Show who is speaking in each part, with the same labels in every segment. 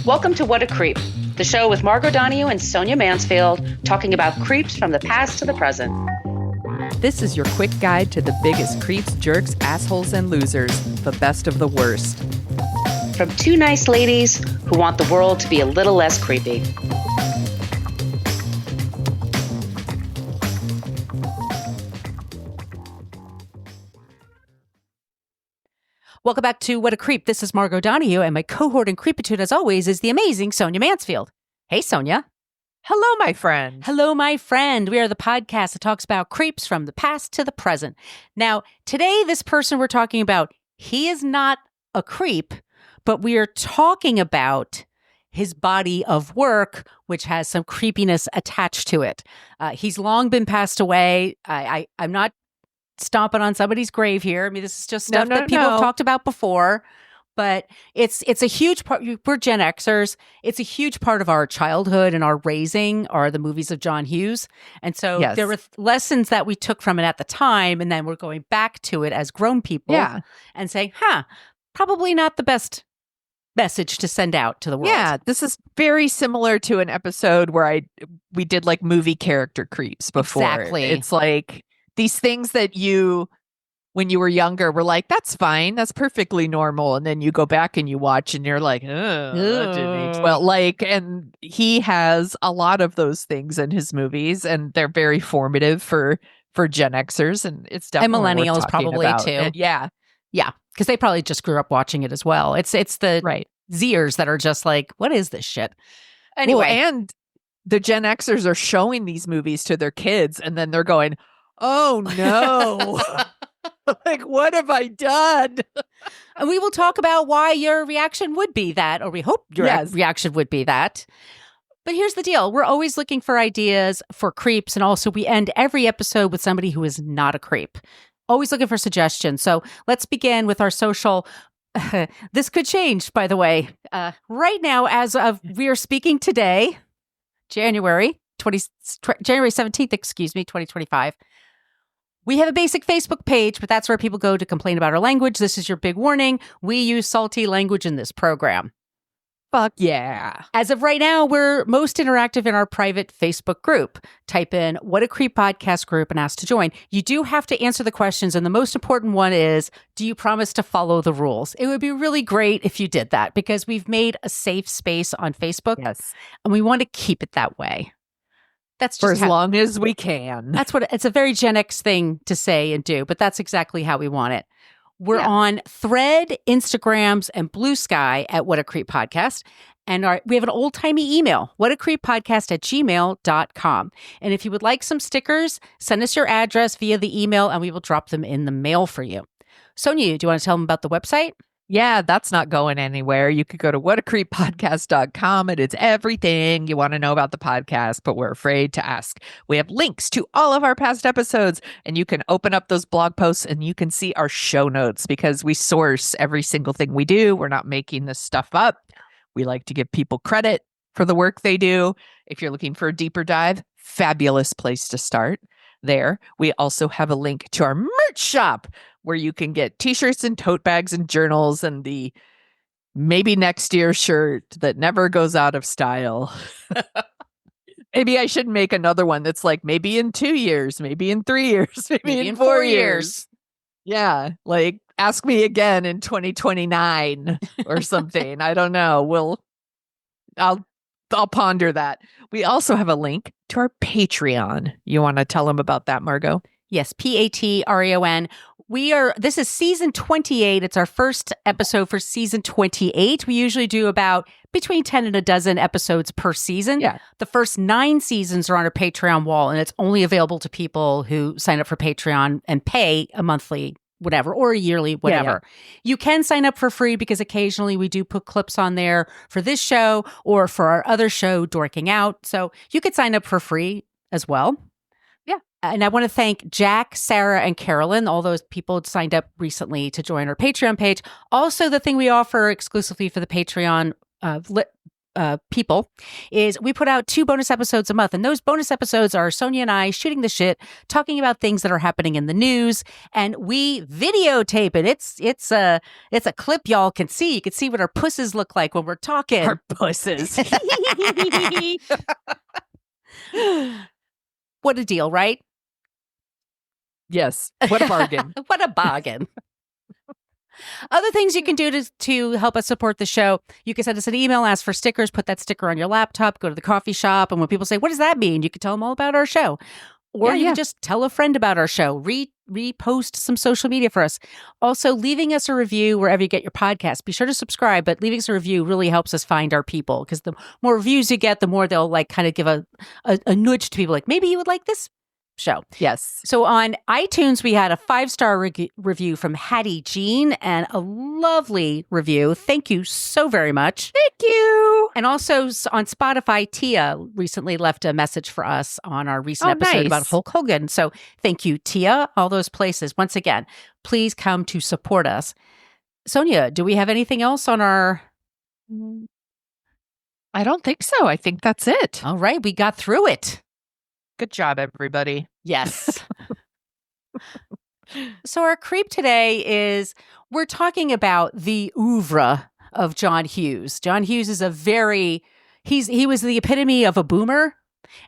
Speaker 1: Welcome to What a Creep, the show with Margot Donoghue and Sonia Mansfield talking about creeps from the past to the present.
Speaker 2: This is your quick guide to the biggest creeps, jerks, assholes, and losers, the best of the worst.
Speaker 1: From two nice ladies who want the world to be a little less creepy.
Speaker 3: Welcome back to What a Creep. This is Margot Donoghue, and my cohort in creepitude, as always, is the amazing Sonia Mansfield. Hey, Sonia.
Speaker 2: Hello, my friend.
Speaker 3: Hello, my friend. We are the podcast that talks about creeps from the past to the present. Now, today, this person we're talking about, he is not a creep, but we are talking about his body of work, which has some creepiness attached to it. He's long been passed away. I'm not stomping on somebody's grave here. I mean, this is just stuff that people have talked about before, but it's a huge part. We're Gen Xers. It's a huge part of our childhood and our raising are the movies of John Hughes. And so there were lessons that we took from it at the time, and then we're going back to it as grown people and saying, probably not the best message to send out to the world.
Speaker 2: Yeah, this is very similar to an episode where we did like movie character creeps before.
Speaker 3: Exactly.
Speaker 2: It's like these things that you, when you were younger, were like, that's fine. That's perfectly normal. And then you go back and you watch and you're like, that didn't age well. And he has a lot of those things in his movies, and they're very formative for Gen Xers. And it's definitely
Speaker 3: and millennials probably
Speaker 2: about.
Speaker 3: Too.
Speaker 2: And yeah.
Speaker 3: Because they probably just grew up watching it as well. It's the Zers that are just like, what is this shit? Anyway.
Speaker 2: Well, and the Gen Xers are showing these movies to their kids, and then they're going, oh no. Like, what have I done?
Speaker 3: And we will talk about why your reaction would be that, or we hope your reaction would be that. But here's the deal. We're always looking for ideas for creeps. And also we end every episode with somebody who is not a creep. Always looking for suggestions. So let's begin with our social. This could change, by the way. Right now, as of we are speaking today, January 17th, 2025. We have a basic Facebook page, but that's where people go to complain about our language. This is your big warning. We use salty language in this program.
Speaker 2: Fuck yeah.
Speaker 3: As of right now, we're most interactive in our private Facebook group. Type in What a Creep Podcast group and ask to join. You do have to answer the questions, and the most important one is, do you promise to follow the rules? It would be really great if you did that, because we've made a safe space on Facebook, and we want to keep it that way. That's just
Speaker 2: for as long as we can.
Speaker 3: That's what it's a very Gen X thing to say and do, but that's exactly how we want it. We're on Thread, Instagrams, and Blue Sky at What a Creep Podcast. And we have an old-timey email, whatacreeppodcast@gmail.com. And if you would like some stickers, send us your address via the email, and we will drop them in the mail for you. Sonia, do you want to tell them about the website?
Speaker 2: Yeah, that's not going anywhere. You could go to whatacreeppodcast.com, and it's everything you want to know about the podcast, but we're afraid to ask. We have links to all of our past episodes, and you can open up those blog posts and you can see our show notes, because we source every single thing we do. We're not making this stuff up. We like to give people credit for the work they do. If you're looking for a deeper dive, fabulous place to start there. We also have a link to our merch shop, where you can get t-shirts and tote bags and journals and the maybe next year shirt that never goes out of style. Maybe I should make another one that's like maybe in 2 years, maybe in 3 years, maybe in 4 years. Yeah, like ask me again in 2029 or something. I don't know. I'll ponder that. We also have a link to our Patreon. You want to tell them about that, Margot?
Speaker 3: Yes, Patreon. This is season 28. It's our first episode for season 28. We usually do about between 10 and a dozen episodes per season.
Speaker 2: Yeah.
Speaker 3: The first 9 seasons are on our Patreon wall, and it's only available to people who sign up for Patreon and pay a monthly whatever, or a yearly, whatever. Yeah. You can sign up for free, because occasionally we do put clips on there for this show or for our other show, Dorking Out. So you could sign up for free as well. And I want to thank Jack, Sarah, and Carolyn, all those people who signed up recently to join our Patreon page. Also, the thing we offer exclusively for the Patreon people is we put out 2 bonus episodes a month. And those bonus episodes are Sonia and I shooting the shit, talking about things that are happening in the news. And we videotape it. It's a clip y'all can see. You can see what our pusses look like when we're talking.
Speaker 2: Our pusses.
Speaker 3: What a deal, right?
Speaker 2: Yes. What a bargain.
Speaker 3: What a bargain. Other things you can do to help us support the show, you can send us an email, ask for stickers, put that sticker on your laptop, go to the coffee shop, and when people say, what does that mean? You can tell them all about our show. Or you can just tell a friend about our show, repost some social media for us. Also, leaving us a review wherever you get your podcast. Be sure to subscribe, but leaving us a review really helps us find our people, because the more reviews you get, the more they'll like kind of give a nudge to people like, maybe you would like this show.
Speaker 2: Yes.
Speaker 3: So on iTunes, we had a 5-star review from Hattie Jean and a lovely review. Thank you so very much.
Speaker 2: Thank you.
Speaker 3: And also on Spotify, Tia recently left a message for us on our recent episode about Hulk Hogan. So thank you, Tia. All those places. Once again, please come to support us. Sonia, do we have anything else on our...
Speaker 2: I don't think so. I think that's it.
Speaker 3: All right. We got through it.
Speaker 2: Good job, everybody.
Speaker 3: Yes. So our creep today is, we're talking about the oeuvre of John Hughes. John Hughes is he was the epitome of a boomer.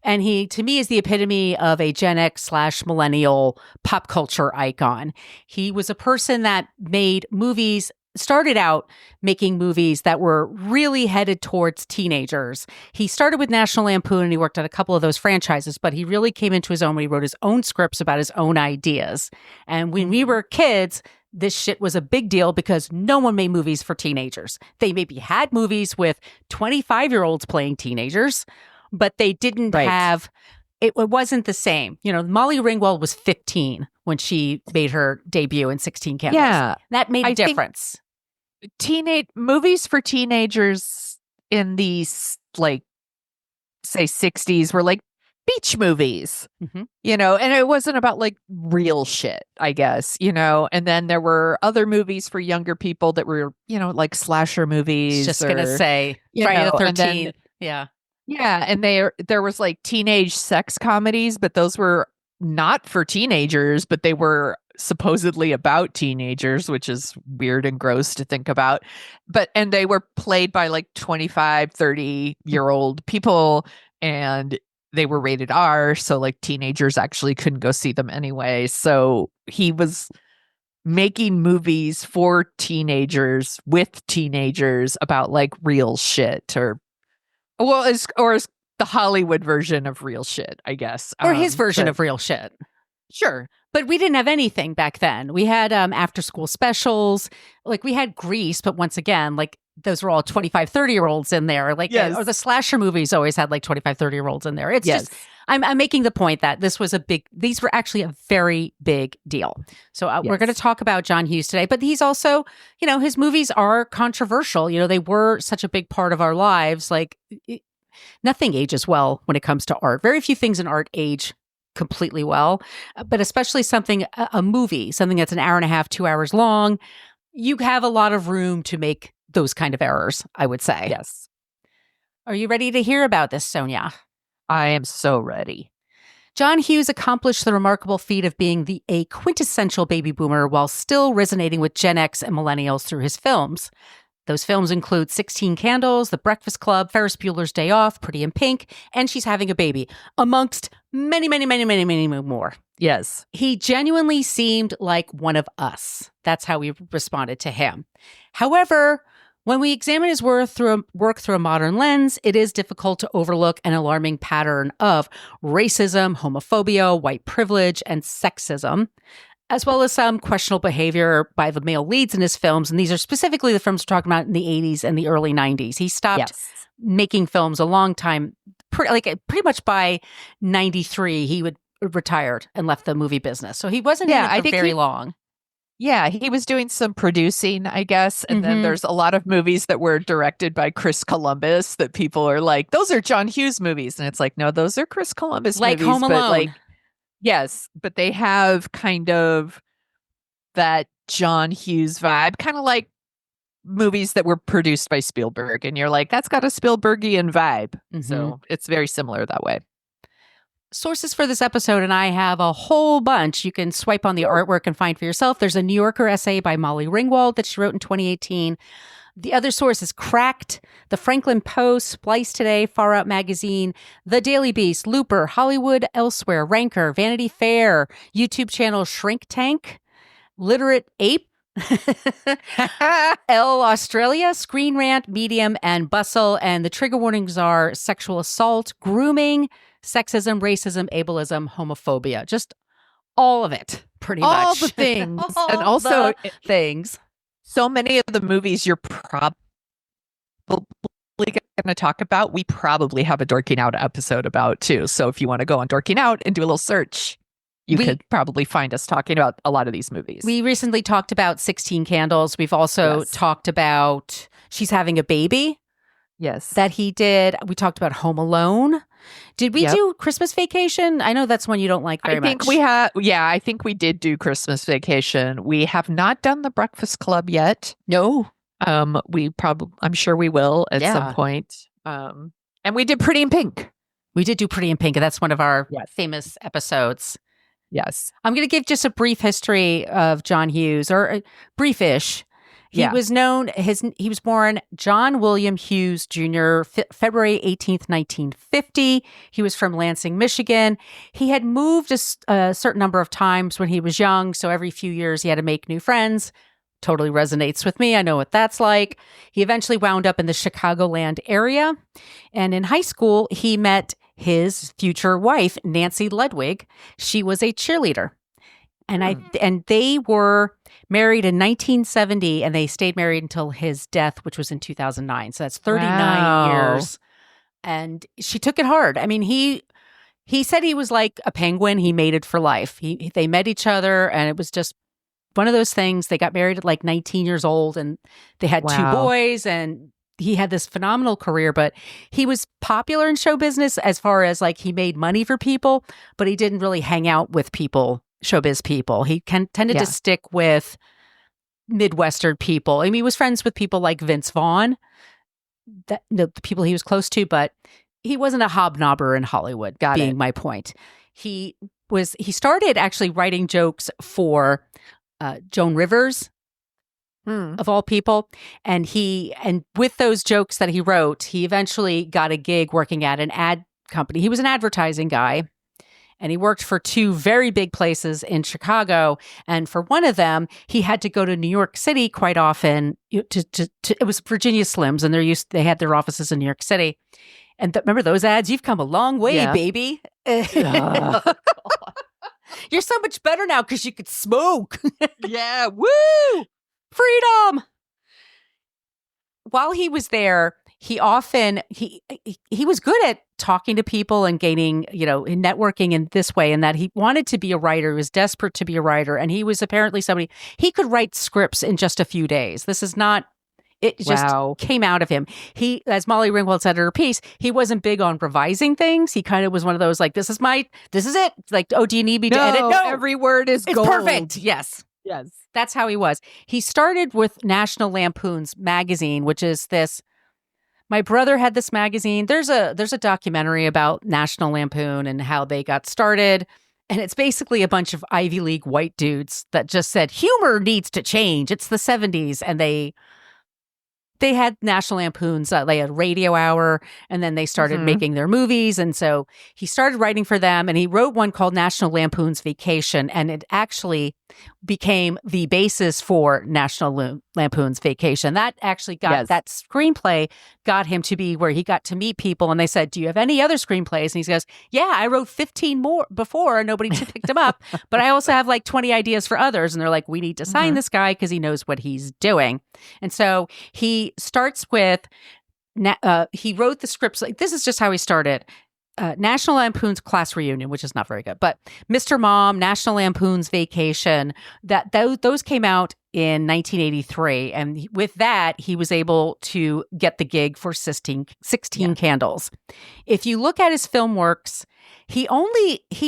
Speaker 3: And he, to me, is the epitome of a Gen X/millennial pop culture icon. He was a person that started out making movies that were really headed towards teenagers. He started with National Lampoon and he worked on a couple of those franchises, but he really came into his own when he wrote his own scripts about his own ideas. And when we were kids, this shit was a big deal because no one made movies for teenagers. They maybe had movies with 25-year-olds playing teenagers, but they didn't have... It wasn't the same. You know, Molly Ringwald was 15 when she made her debut in 16 Candles.
Speaker 2: Yeah.
Speaker 3: That made a difference.
Speaker 2: Teenage movies for teenagers in these, like, say 60s were like beach movies, you know, and it wasn't about like real shit, I guess, you know, and then there were other movies for younger people that were, you know, like slasher movies.
Speaker 3: Just going to say Friday the 13th.
Speaker 2: Yeah. Yeah. And there was like teenage sex comedies, but those were not for teenagers, but they were supposedly about teenagers, which is weird and gross to think about. And they were played by like 25, 30-year-old people, and they were rated R. So like teenagers actually couldn't go see them anyway. So he was making movies for teenagers with teenagers about like real shit, or as the Hollywood version of real shit, I guess.
Speaker 3: Or his version of real shit.
Speaker 2: Sure.
Speaker 3: But we didn't have anything back then. We had after school specials. Like we had Grease, but once again, like those were all 25, 30-year-olds in there. Like or the slasher movies always had like 25, 30-year-olds in there. It's just, I'm making the point that these were actually a very big deal. So we're going to talk about John Hughes today, but he's also, you know, his movies are controversial. You know, they were such a big part of our lives. Like nothing ages well when it comes to art. Very few things in art age completely well, but especially a movie, something that's an hour and a half, 2 hours long, you have a lot of room to make those kind of errors, I would say.
Speaker 2: Yes.
Speaker 3: Are you ready to hear about this, Sonia?
Speaker 2: I am so ready.
Speaker 3: John Hughes accomplished the remarkable feat of being a quintessential baby boomer while still resonating with Gen X and millennials through his films. Those films include 16 Candles, The Breakfast Club, Ferris Bueller's Day Off, Pretty in Pink, and She's Having a Baby, amongst many, many, many, many, many more.
Speaker 2: Yes.
Speaker 3: He genuinely seemed like one of us. That's how we responded to him. However, when we examine his work through a modern lens, it is difficult to overlook an alarming pattern of racism, homophobia, white privilege, and sexism, as well as some questionable behavior by the male leads in his films. And these are specifically the films we're talking about in the 80s and the early 90s. He stopped making films a long time, pretty much by 93, he retired and left the movie business. So he wasn't in it for very long.
Speaker 2: Yeah, he was doing some producing, I guess. And then there's a lot of movies that were directed by Chris Columbus that people are like, those are John Hughes movies. And it's like, no, those are Chris Columbus
Speaker 3: like
Speaker 2: movies.
Speaker 3: Home Alone.
Speaker 2: But like, yes, but they have kind of that John Hughes vibe, kind of like movies that were produced by Spielberg, and you're like, that's got a Spielbergian vibe. So it's very similar that way.
Speaker 3: Sources for this episode, and I have a whole bunch. You can swipe on the artwork and find for yourself. There's a New Yorker essay by Molly Ringwald that she wrote in 2018. The other source is Cracked, The Franklin Post, Splice Today, Far Out Magazine, The Daily Beast, Looper, Hollywood Elsewhere, Ranker, Vanity Fair, YouTube channel Shrink Tank, Literate Ape, Elle Australia, Screen Rant, Medium, and Bustle. And the trigger warnings are sexual assault, grooming, sexism, racism, ableism, homophobia. Just all of it, pretty much.
Speaker 2: All the things. And
Speaker 3: All
Speaker 2: also
Speaker 3: the things.
Speaker 2: so many of the movies you're probably going to talk about, we probably have a Dorking Out episode about too. So if you want to go on Dorking Out and do a little search, you could probably find us talking about a lot of these movies.
Speaker 3: We recently talked about 16 Candles. We've also talked about She's Having a Baby.
Speaker 2: Yes.
Speaker 3: That he did. We talked about Home Alone. Did we do Christmas Vacation? I know that's one you don't like very much.
Speaker 2: I think we have. Yeah, I think we did do Christmas Vacation. We have not done The Breakfast Club yet.
Speaker 3: No.
Speaker 2: I'm sure we will at some point. And we did Pretty in Pink.
Speaker 3: We did do Pretty in Pink, and that's one of our famous episodes.
Speaker 2: Yes.
Speaker 3: I'm going to give just a brief history of John Hughes, or briefish. He was known, he was born John William Hughes Jr., February 18th, 1950. He was from Lansing, Michigan. He had moved a certain number of times when he was young, so every few years he had to make new friends. Totally resonates with me. I know what that's like. He eventually wound up in the Chicagoland area. And in high school, he met his future wife, Nancy Ludwig. She was a cheerleader. And they were married in 1970, and they stayed married until his death, which was in 2009. So that's 39 years. And she took it hard. I mean, he said he was like a penguin. He mated for life. They met each other, and it was just one of those things. They got married at like 19 years old, and they had two boys, and he had this phenomenal career. But he was popular in show business as far as like he made money for people, but he didn't really hang out with people. Showbiz people. He tended to stick with Midwestern people. I mean, he was friends with people like Vince Vaughn, the people he was close to, but he wasn't a hobnobber in Hollywood. Being my point. He started actually writing jokes for Joan Rivers, of all people, and with those jokes that he wrote, he eventually got a gig working at an ad company. He was an advertising guy. And he worked for two very big places in Chicago. And for one of them, he had to go to New York City quite often. It was Virginia Slims, and they had their offices in New York City. And remember those ads? You've come a long way, baby. You're so much better now because you could smoke.
Speaker 2: Yeah, woo!
Speaker 3: Freedom. While he was there, he was good at talking to people and gaining, in networking in this way, and that he wanted to be a writer. He was desperate to be a writer. And he was apparently somebody, he could write scripts in just a few days. This is not, it just came out of him. He, as Molly Ringwald said in her piece, he wasn't big on revising things. He kind of was one of those like, this is it. Like, oh, do you need me to edit? No,
Speaker 2: every word is
Speaker 3: it's
Speaker 2: gold.
Speaker 3: Perfect. Yes. That's how he was. He started with National Lampoon's magazine, which is this. My brother had this magazine. There's a documentary about National Lampoon and how they got started. And it's basically a bunch of Ivy League white dudes that just said, humor needs to change. It's the 70s. And they had National Lampoons. They had Radio Hour, and then they started making their movies. And so he started writing for them, and he wrote one called National Lampoon's Vacation. And it actually became the basis for National Lampoon's Vacation. That actually that screenplay got him to be where he got to meet people, and they said, do you have any other screenplays? And he goes, yeah, I wrote 15 more before, and nobody picked them up, but I also have like 20 ideas for others. And they're like, we need to sign this guy because he knows what he's doing. And so he starts with, he wrote the scripts. Like, this is just how he started. National Lampoon's Class Reunion, which is not very good, but Mr. Mom, National Lampoon's Vacation, those came out in 1983. And with that, he was able to get the gig for 16 Candles. If you look at his film works, he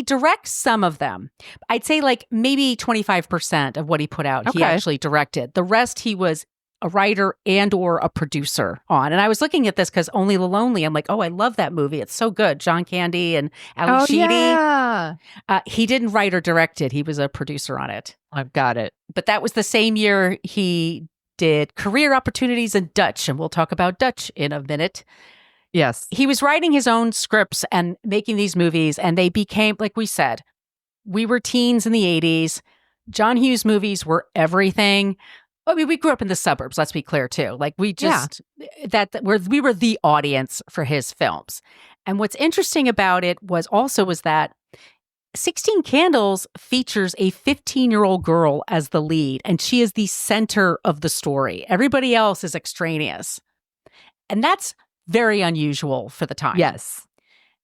Speaker 3: directs some of them. I'd say like maybe 25% of what he put out, he actually directed. The rest he was a writer and or a producer on. And I was looking at this because Only the Lonely, I'm like, oh, I love that movie. It's so good. John Candy and Ali Sheedy.
Speaker 2: Yeah.
Speaker 3: He didn't write or direct it. He was a producer on it.
Speaker 2: I've got it.
Speaker 3: But that was the same year he did Career Opportunities in Dutch. And we'll talk about Dutch in a minute.
Speaker 2: Yes.
Speaker 3: He was writing his own scripts and making these movies. And they became, like we said, we were teens in the 80s. John Hughes movies were everything. I mean, we grew up in the suburbs, let's be clear, too. Like, we just, we were the audience for his films. And what's interesting about it was that 16 Candles features a 15-year-old girl as the lead, and she is the center of the story. Everybody else is extraneous. And that's very unusual for the time.
Speaker 2: Yes.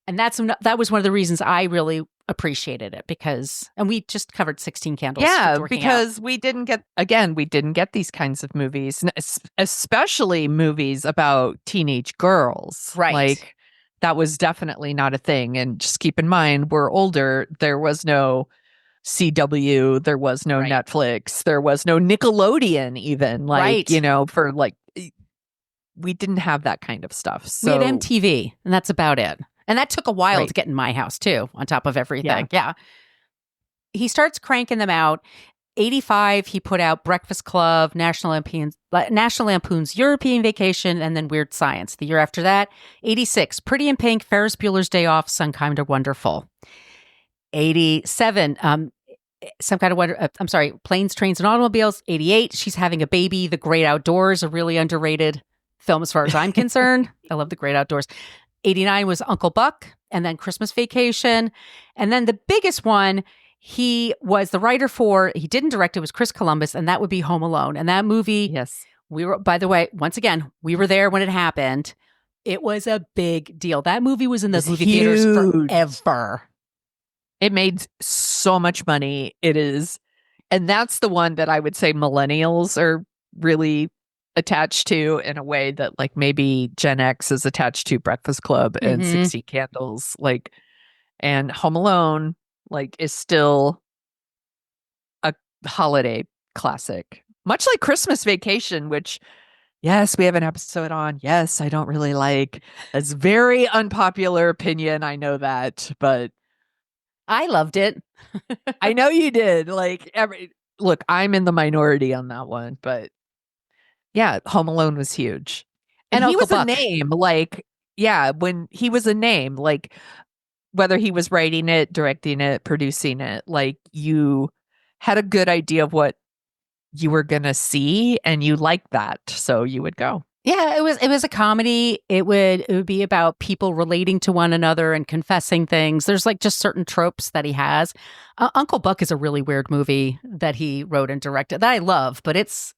Speaker 3: And that was one of the reasons I really appreciated it and we just covered 16 Candles.
Speaker 2: Yeah, because we didn't get these kinds of movies, especially movies about teenage girls.
Speaker 3: Right.
Speaker 2: Like, that was definitely not a thing. And just keep in mind, we're older. There was no CW. There was no Netflix. There was no Nickelodeon even. Like, we didn't have that kind of stuff. So
Speaker 3: we had MTV, and that's about it. And that took a while to get in my house, too, on top of everything. Yeah. He starts cranking them out. 85, he put out Breakfast Club, National Lampoon's European Vacation, and then Weird Science. The year after that, 86, Pretty in Pink, Ferris Bueller's Day Off, Some Kind of Wonderful. 87, Planes, Trains, and Automobiles. 88, She's Having a Baby, The Great Outdoors, a really underrated film as far as I'm concerned. I love The Great Outdoors. 89 was Uncle Buck, and then Christmas Vacation. And then the biggest one he was the writer for, he didn't direct, it was Chris Columbus, and that would be Home Alone. And that movie, we were, by the way, once again, we were there when it happened. It was a big deal. That movie was in the movie theaters forever.
Speaker 2: It made so much money. It is, and that's the one that I would say millennials are really attached to in a way that, like, maybe Gen X is attached to Breakfast Club and 60 Candles, like, and Home Alone, like, is still a holiday classic, much like Christmas Vacation, which, yes, we have an episode on. Yes, I don't really like. It's very unpopular opinion. I know that, but
Speaker 3: I loved it.
Speaker 2: I know you did. Like, look, I'm in the minority on that one, but yeah, Home Alone was huge. And he was a name, like, when he was a name, like, whether he was writing it, directing it, producing it, like, you had a good idea of what you were going to see and you liked that. So you would go.
Speaker 3: Yeah, it was a comedy. It would be about people relating to one another and confessing things. There's like just certain tropes that he has. Uncle Buck is a really weird movie that he wrote and directed that I love, but it's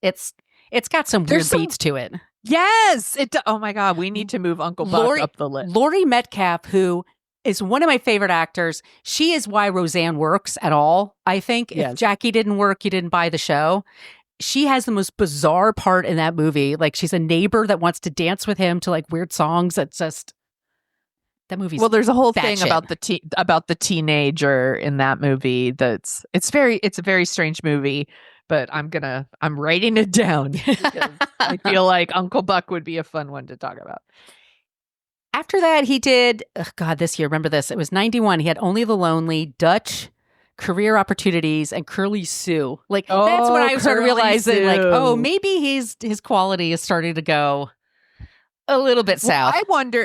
Speaker 3: got some weird beats to it.
Speaker 2: Yes. Oh my God. We need to move Uncle Buck up the list.
Speaker 3: Laurie Metcalf, who is one of my favorite actors. She is why Roseanne works at all, I think. Yes. If Jackie didn't work, you didn't buy the show. She has the most bizarre part in that movie. Like, she's a neighbor that wants to dance with him to like weird songs. It's just, that movie's
Speaker 2: there's a whole thing
Speaker 3: shit.
Speaker 2: about the teenager in that movie. It's a very strange movie. But I'm writing it down because I feel like Uncle Buck would be a fun one to talk about.
Speaker 3: After that, he did, this year, remember this, it was 91. He had Only the Lonely, Dutch, Career Opportunities, and Curly Sue. Like, that's when I started realizing, like, maybe his quality is starting to go a little bit south.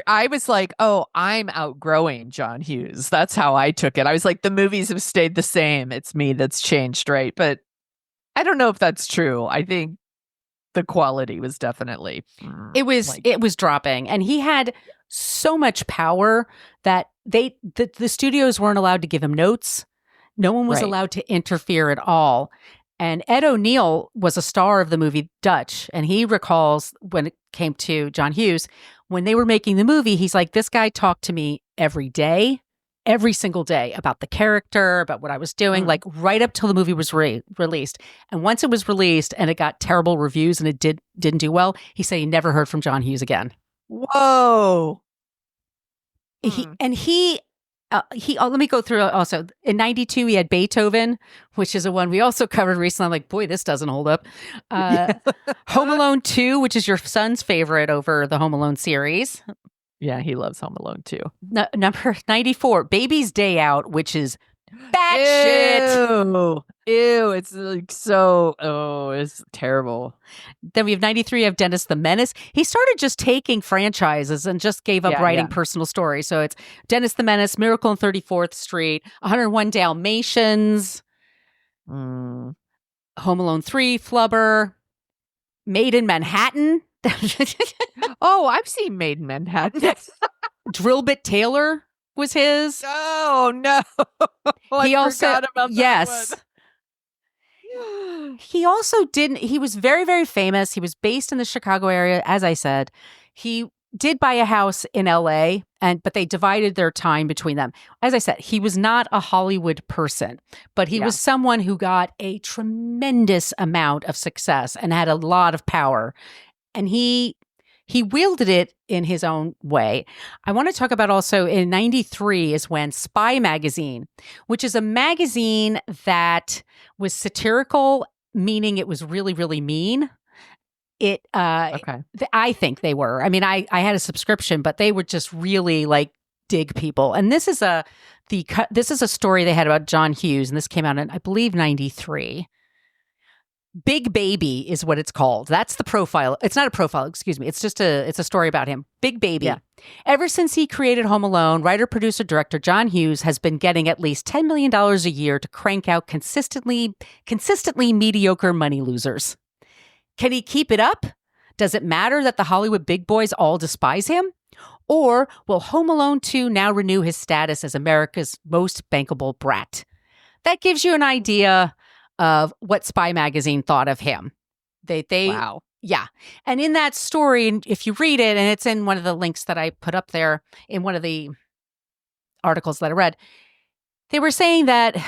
Speaker 2: I was like, I'm outgrowing John Hughes. That's how I took it. I was like, the movies have stayed the same. It's me that's changed, right? But I don't know if that's true. I think the quality was definitely
Speaker 3: it was dropping, and he had so much power that the studios weren't allowed to give him notes. No one was allowed to interfere at all. And Ed O'Neill was a star of the movie Dutch, and he recalls when it came to John Hughes, when they were making the movie, he's like, this guy talked to me every single day about the character, about what I was doing, like right up till the movie was released. And once it was released and it got terrible reviews and it didn't do well, he said he never heard from John Hughes again.
Speaker 2: Whoa.
Speaker 3: He let me go through also. In 92, he had Beethoven, which is a one we also covered recently. I'm like, boy, this doesn't hold up. Home Alone 2, which is your son's favorite over the Home Alone series.
Speaker 2: Yeah, he loves Home Alone too.
Speaker 3: Number 94, Baby's Day Out, which is batshit.
Speaker 2: Ew, it's like so, it's terrible.
Speaker 3: Then we have 93 of Dennis the Menace. He started just taking franchises and just gave up writing personal stories. So it's Dennis the Menace, Miracle on 34th Street, 101 Dalmatians, Home Alone 3, Flubber, Made in Manhattan.
Speaker 2: Oh, I've seen Made in Manhattan.
Speaker 3: Drillbit Taylor was his.
Speaker 2: Oh, no.
Speaker 3: He also,
Speaker 2: forgot about
Speaker 3: yes.
Speaker 2: that one.
Speaker 3: He also didn't, he was very, very famous. He was based in the Chicago area, as I said. He did buy a house in LA, but they divided their time between them. As I said, he was not a Hollywood person, but he was someone who got a tremendous amount of success and had a lot of power. And he wielded it in his own way. I want to talk about also in 93 is when Spy Magazine, which is a magazine that was satirical, meaning it was really, really mean. I think they were. I mean, I had a subscription, but they would just really like dig people. And this is a story they had about John Hughes, and this came out in, I believe, 93. Big Baby is what it's called. That's the profile. It's not a profile, excuse me. It's just it's a story about him. Big Baby. Yeah. Ever since he created Home Alone, writer, producer, director John Hughes has been getting at least $10 million a year to crank out consistently mediocre money losers. Can he keep it up? Does it matter that the Hollywood big boys all despise him? Or will Home Alone 2 now renew his status as America's most bankable brat? That gives you an idea of what Spy Magazine thought of him.
Speaker 2: Wow.
Speaker 3: Yeah. And in that story, if you read it, and it's in one of the links that I put up there in one of the articles that I read, they were saying that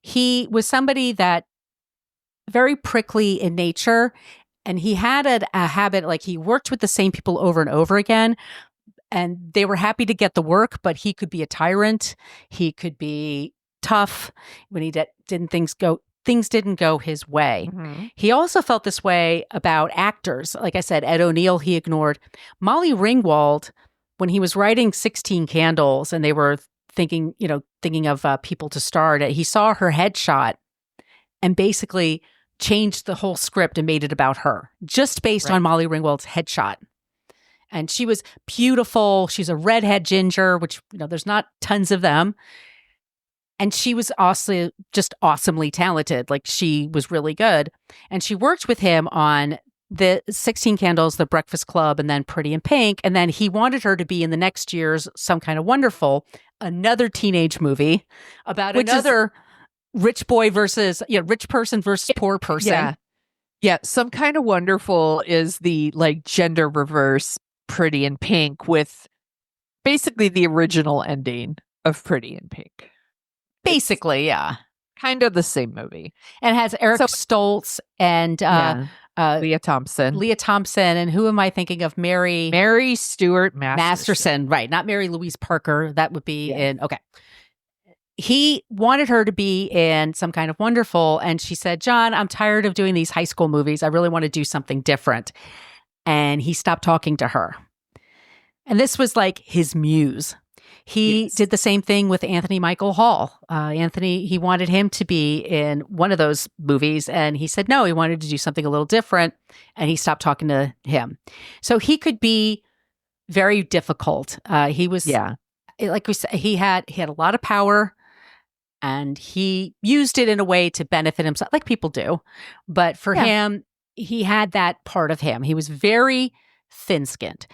Speaker 3: he was somebody that very prickly in nature, and he had a habit, like he worked with the same people over and over again, and they were happy to get the work, but he could be a tyrant. He could be tough when things didn't go his way. Mm-hmm. He also felt this way about actors. Like I said, Ed O'Neill, he ignored. Molly Ringwald, when he was writing 16 Candles and they were thinking of people to star in it, he saw her headshot and basically changed the whole script and made it about her, just based on Molly Ringwald's headshot. And she was beautiful. She's a redhead ginger, which, there's not tons of them. And she was also just awesomely talented. Like, she was really good. And she worked with him on the 16 Candles, The Breakfast Club, and then Pretty in Pink. And then he wanted her to be in the next year's Some Kind of Wonderful, another teenage movie about another rich boy versus, rich person versus poor person.
Speaker 2: Yeah. Yeah. Some Kind of Wonderful is the like gender reverse Pretty in Pink with basically the original ending of Pretty in Pink.
Speaker 3: Basically, yeah.
Speaker 2: Kind of the same movie.
Speaker 3: And has Eric Stoltz and
Speaker 2: Leah Thompson.
Speaker 3: And who am I thinking of?
Speaker 2: Mary Stuart Masterson.
Speaker 3: Right. Not Mary Louise Parker. That would be okay. He wanted her to be in Some Kind of Wonderful. And she said, John, I'm tired of doing these high school movies. I really want to do something different. And he stopped talking to her. And this was like his muse. He did the same thing with Anthony Michael Hall. He wanted him to be in one of those movies, and he said no, he wanted to do something a little different, and he stopped talking to him. So he could be very difficult. He was, like we said, he had a lot of power, and he used it in a way to benefit himself, like people do. But for him, he had that part of him. He was very thin-skinned.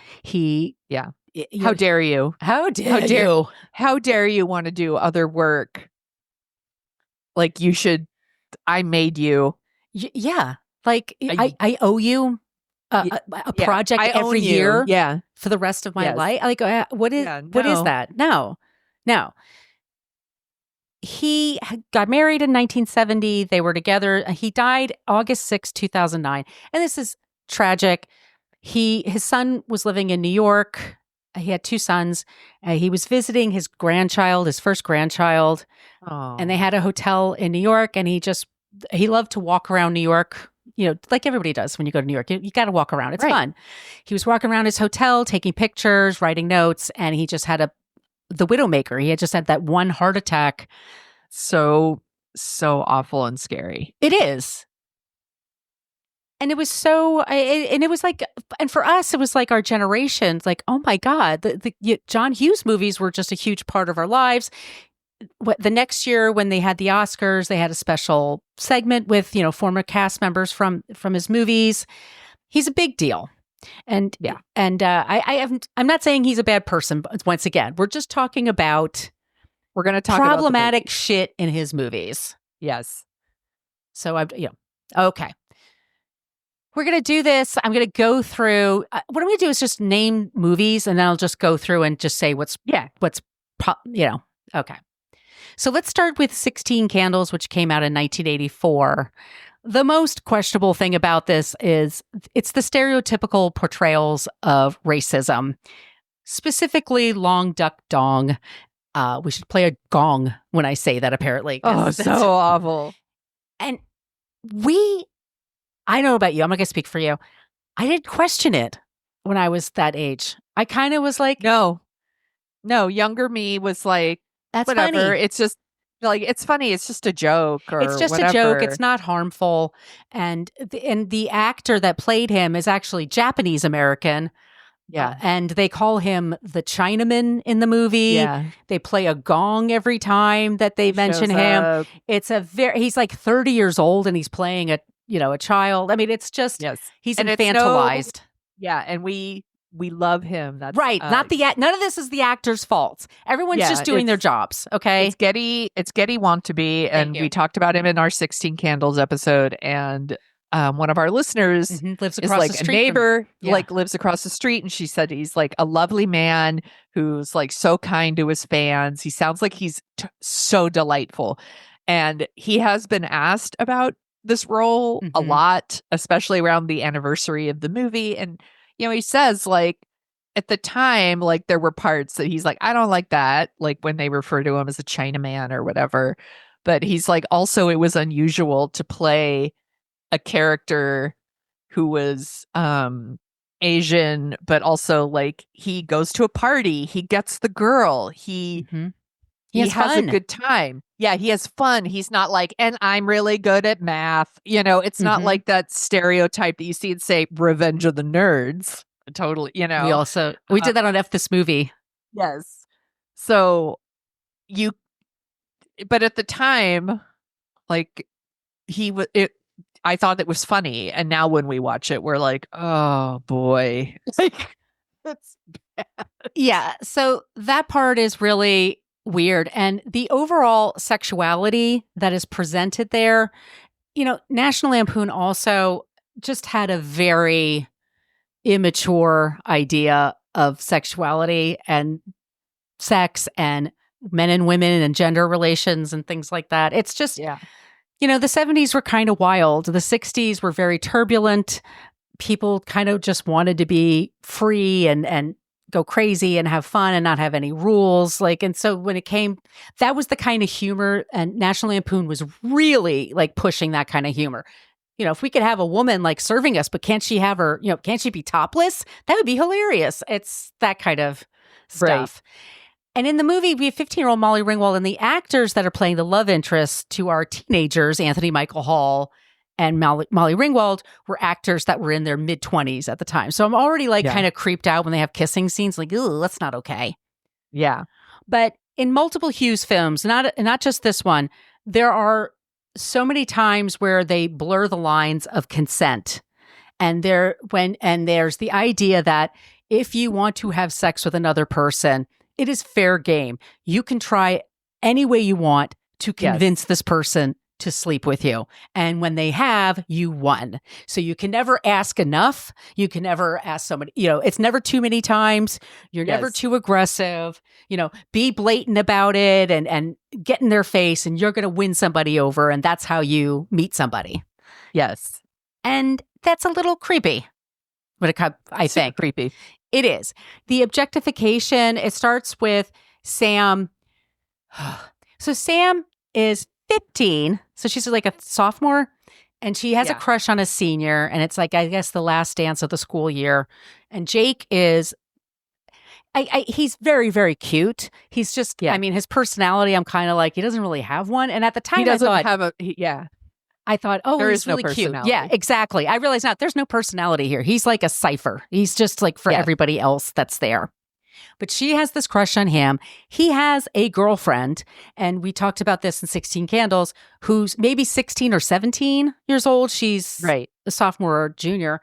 Speaker 2: How dare you?
Speaker 3: How dare you
Speaker 2: want to do other work? Like, you should. I made you.
Speaker 3: Like I owe you a project every year.
Speaker 2: Yeah.
Speaker 3: For the rest of my life. Like, what is that? No. He got married in 1970. They were together. He died August 6, 2009. And this is tragic. His son was living in New York. he had two sons. He was visiting his grandchild, his first grandchild, and they had a hotel in New York. And he loved to walk around New York, like everybody does when you go to New York. You got to walk around. It's fun. He was walking around his hotel, taking pictures, writing notes, and he just had the Widowmaker. He had just had that one heart attack.
Speaker 2: So awful and scary.
Speaker 3: It is. And it was and for us, it was like our generation, like, oh my God, the John Hughes movies were just a huge part of our lives. The next year when they had the Oscars, they had a special segment with, former cast members from his movies. He's a big deal. And yeah. And I'm not saying he's a bad person, but once again, we're just talking about
Speaker 2: we're going to talk
Speaker 3: problematic
Speaker 2: about
Speaker 3: shit in his movies.
Speaker 2: Yes.
Speaker 3: So okay. We're going to do this. I'm going to go through, what I'm going to do is just name movies, and then I'll just go through and just say okay. So let's start with 16 Candles, which came out in 1984. The most questionable thing about this is it's the stereotypical portrayals of racism, specifically long duck dong. We should play a gong when I say that, apparently.
Speaker 2: Oh, so awful.
Speaker 3: And I don't know about you. I'm not going to speak for you. I didn't question it when I was that age. I kind of was like,
Speaker 2: no, younger me was like,
Speaker 3: that's
Speaker 2: whatever.
Speaker 3: funny.
Speaker 2: It's just like, it's funny. It's just a joke
Speaker 3: it's just
Speaker 2: whatever.
Speaker 3: a joke. It's not harmful. And the actor that played him is actually Japanese American.
Speaker 2: Yeah.
Speaker 3: And they call him the Chinaman in the movie.
Speaker 2: Yeah.
Speaker 3: They play a gong every time that they mention him. It's he's like 30 years old and he's playing a child. I mean, it's just, he's and infantilized.
Speaker 2: And we love him. That's
Speaker 3: right. Not none of this is the actor's fault. Everyone's just doing their jobs. Okay.
Speaker 2: It's Getty Want to Be. And we talked about him in our 16 Candles episode. And one of our listeners
Speaker 3: lives
Speaker 2: is
Speaker 3: across
Speaker 2: like
Speaker 3: the
Speaker 2: a
Speaker 3: street
Speaker 2: neighbor, like lives across the street. And she said he's like a lovely man who's like so kind to his fans. He sounds like he's so delightful. And he has been asked about this role a lot, especially around the anniversary of the movie. And, he says like at the time, like there were parts that he's like, I don't like that. Like when they refer to him as a Chinaman or whatever. But he's like, also, it was unusual to play a character who was Asian, but also like he goes to a party, he gets the girl, he has fun. A good time. Yeah, he has fun. He's not like, and I'm really good at math. It's not like that stereotype that you see in, say, Revenge of the Nerds. Totally, We
Speaker 3: did that on F This Movie.
Speaker 2: Yes. So but at the time, like I thought it was funny. And now when we watch it, we're like, oh boy. Like, that's bad.
Speaker 3: Yeah. So that part is really weird. And the overall sexuality that is presented there, National Lampoon also just had a very immature idea of sexuality and sex and men and women and gender relations and things like that. It's just, the 70s were kind of wild. The 60s were very turbulent. People kind of just wanted to be free and go crazy and have fun and not have any rules. And so when it came, that was the kind of humor, and National Lampoon was really like pushing that kind of humor. If we could have a woman like serving us, but can't she have her, can't she be topless? That would be hilarious. It's that kind of stuff. Right. And in the movie, we have 15-year-old Molly Ringwald, and the actors that are playing the love interests to our teenagers, Anthony Michael Hall and Molly Ringwald, were actors that were in their mid-20s at the time. So I'm already kind of creeped out when they have kissing scenes. Like, ooh, that's not okay.
Speaker 2: Yeah.
Speaker 3: But in multiple Hughes films, not just this one, there are so many times where they blur the lines of consent. And there's the idea that if you want to have sex with another person, it is fair game. You can try any way you want to convince this person to sleep with you. And when they have, you won. So you can never ask enough. You can never ask somebody, it's never too many times. You're never too aggressive. Be blatant about it and get in their face, and you're going to win somebody over. And that's how you meet somebody.
Speaker 2: Yes.
Speaker 3: And that's a little creepy. I think
Speaker 2: creepy.
Speaker 3: It is. The objectification, it starts with Sam. So Sam is 15. So she's like a sophomore and she has a crush on a senior. And it's like, I guess, the last dance of the school year. And Jake is, he's very, very cute. He's just, I mean, his personality, I'm kind of like, he doesn't really have one. And at the time,
Speaker 2: he doesn't
Speaker 3: I thought,
Speaker 2: have
Speaker 3: I thought, oh,
Speaker 2: there
Speaker 3: he's
Speaker 2: is no
Speaker 3: really cute.
Speaker 2: personality.
Speaker 3: Yeah, exactly. I realized not. There's no personality here. He's like a cipher. He's just like for everybody else that's there. But she has this crush on him. He has a girlfriend, and we talked about this in 16 Candles, who's maybe 16 or 17 years old. She's a sophomore or junior.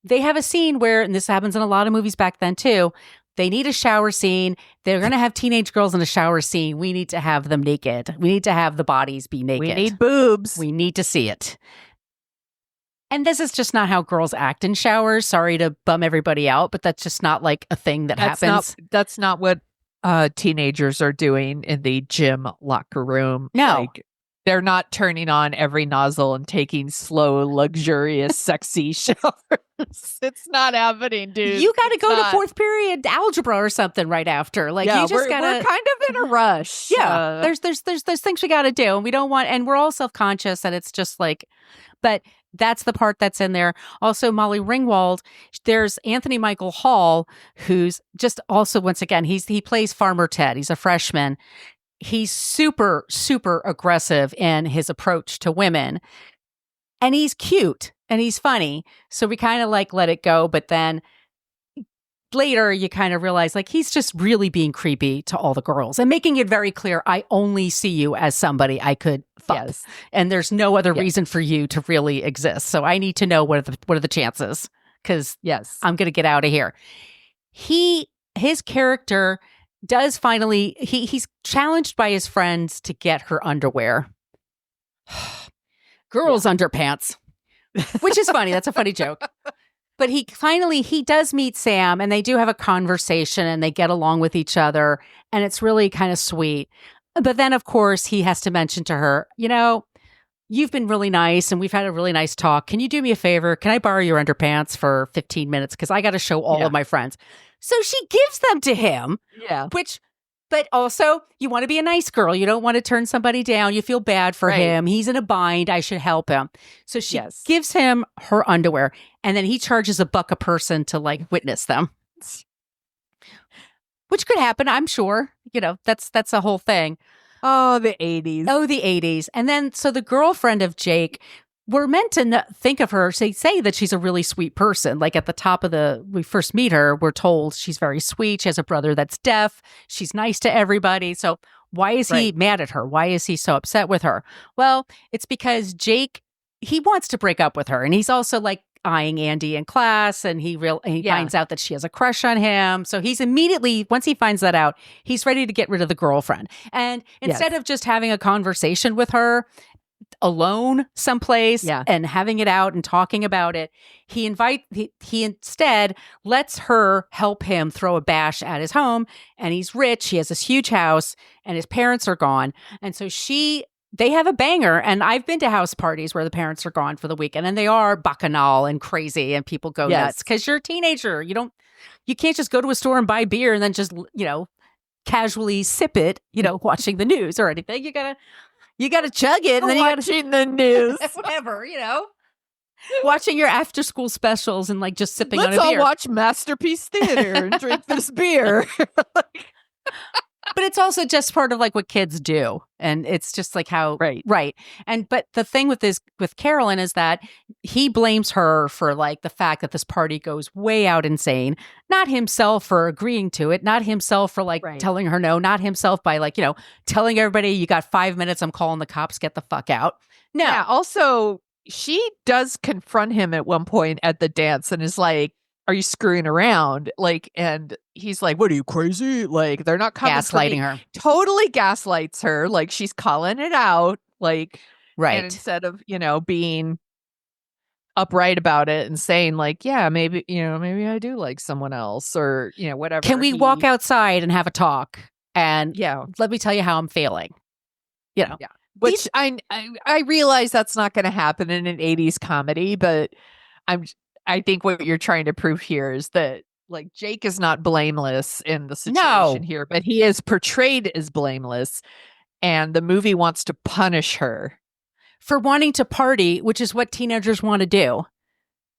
Speaker 3: They have a scene where, and this happens in a lot of movies back then too, they need a shower scene. They're going to have teenage girls in a shower scene. We need to have them naked. We need to have the bodies be naked.
Speaker 2: We need boobs.
Speaker 3: We need to see it. And this is just not how girls act in showers. Sorry to bum everybody out, but that's just not like a thing that happens.
Speaker 2: That's not what teenagers are doing in the gym locker room.
Speaker 3: No.
Speaker 2: Like, they're not turning on every nozzle and taking slow, luxurious, sexy showers. It's not happening, dude.
Speaker 3: You got to go to fourth period algebra or something right after. Like, you just got to.
Speaker 2: We're kind of in a rush.
Speaker 3: Yeah, there's things we got to do, and we don't want, and we're all self-conscious, and it's just like, but that's the part that's in there. Also, Molly Ringwald. There's Anthony Michael Hall, who's just also, once again, he plays Farmer Ted. He's a freshman. He's super, super aggressive in his approach to women. And he's cute and he's funny. So we kind of like let it go. But then later you kind of realize like he's just really being creepy to all the girls and making it very clear, I only see you as somebody I could fuck.
Speaker 2: Yes.
Speaker 3: And there's no other reason for you to really exist. So I need to know what are the chances? Because I'm going to get out of here. His character does finally, he's challenged by his friends to get her underwear. Girls' underpants, which is funny. That's a funny joke. But he does meet Sam and they do have a conversation and they get along with each other. And it's really kind of sweet. But then, of course, he has to mention to her, you know, you've been really nice and we've had a really nice talk. Can you do me a favor? Can I borrow your underpants for 15 minutes? Because I got to show all of my friends. So she gives them to him.
Speaker 2: Yeah.
Speaker 3: But also, you want to be a nice girl. You don't want to turn somebody down. You feel bad for him. He's in a bind. I should help him. So she gives him her underwear. And then he charges $1 a person to like witness them. Which could happen, I'm sure. You know, that's a whole thing.
Speaker 2: Oh, the 80s.
Speaker 3: Oh, the 80s. And then, so the girlfriend of Jake, we're meant to think of her, say that she's a really sweet person. Like at the top of we first meet her, we're told she's very sweet. She has a brother that's deaf. She's nice to everybody. So why is he mad at her? Why is he so upset with her? Well, it's because Jake, he wants to break up with her. And he's also like eyeing Andy in class. And he finds out that she has a crush on him. So he's immediately, once he finds that out, he's ready to get rid of the girlfriend. And instead of just having a conversation with her alone someplace and having it out and talking about it, he instead lets her help him throw a bash at his home. And he's rich. He has this huge house and his parents are gone. And so they have a banger. And I've been to house parties where the parents are gone for the weekend and they are bacchanal and crazy and people go nuts because you're a teenager. You can't just go to a store and buy beer and then just, you know, casually sip it, you know, watching the news or anything. You gotta chug it, and then
Speaker 2: watching the news,
Speaker 3: whatever, you know, watching your after school specials and like just sipping on a beer.
Speaker 2: Let's all watch Masterpiece Theater and drink this beer.
Speaker 3: But it's also just part of like what kids do, and it's just like how right. And but the thing with Carolyn is that he blames her for like the fact that this party goes way out insane. Not himself for agreeing to it. Not himself for like telling her no. Not himself by like, you know, telling everybody you got 5 minutes. I'm calling the cops. Get the fuck out. No.
Speaker 2: Yeah. Also, she does confront him at one point at the dance and is like, are you screwing around? Like, and he's like, what are you, crazy? Like, they're not coming
Speaker 3: gaslighting her.
Speaker 2: Totally gaslights her. Like, she's calling it out. Like,
Speaker 3: and
Speaker 2: instead of, you know, being upright about it and saying like, yeah, maybe I do like someone else or, you know, whatever.
Speaker 3: Can we walk outside and have a talk? And let me tell you how I'm feeling. You know,
Speaker 2: which I realize that's not going to happen in an 80s comedy, but I think what you're trying to prove here is that like Jake is not blameless in the
Speaker 3: No.
Speaker 2: situation here, but he is portrayed as blameless, and the movie wants to punish her.
Speaker 3: For wanting to party, which is what teenagers want to do.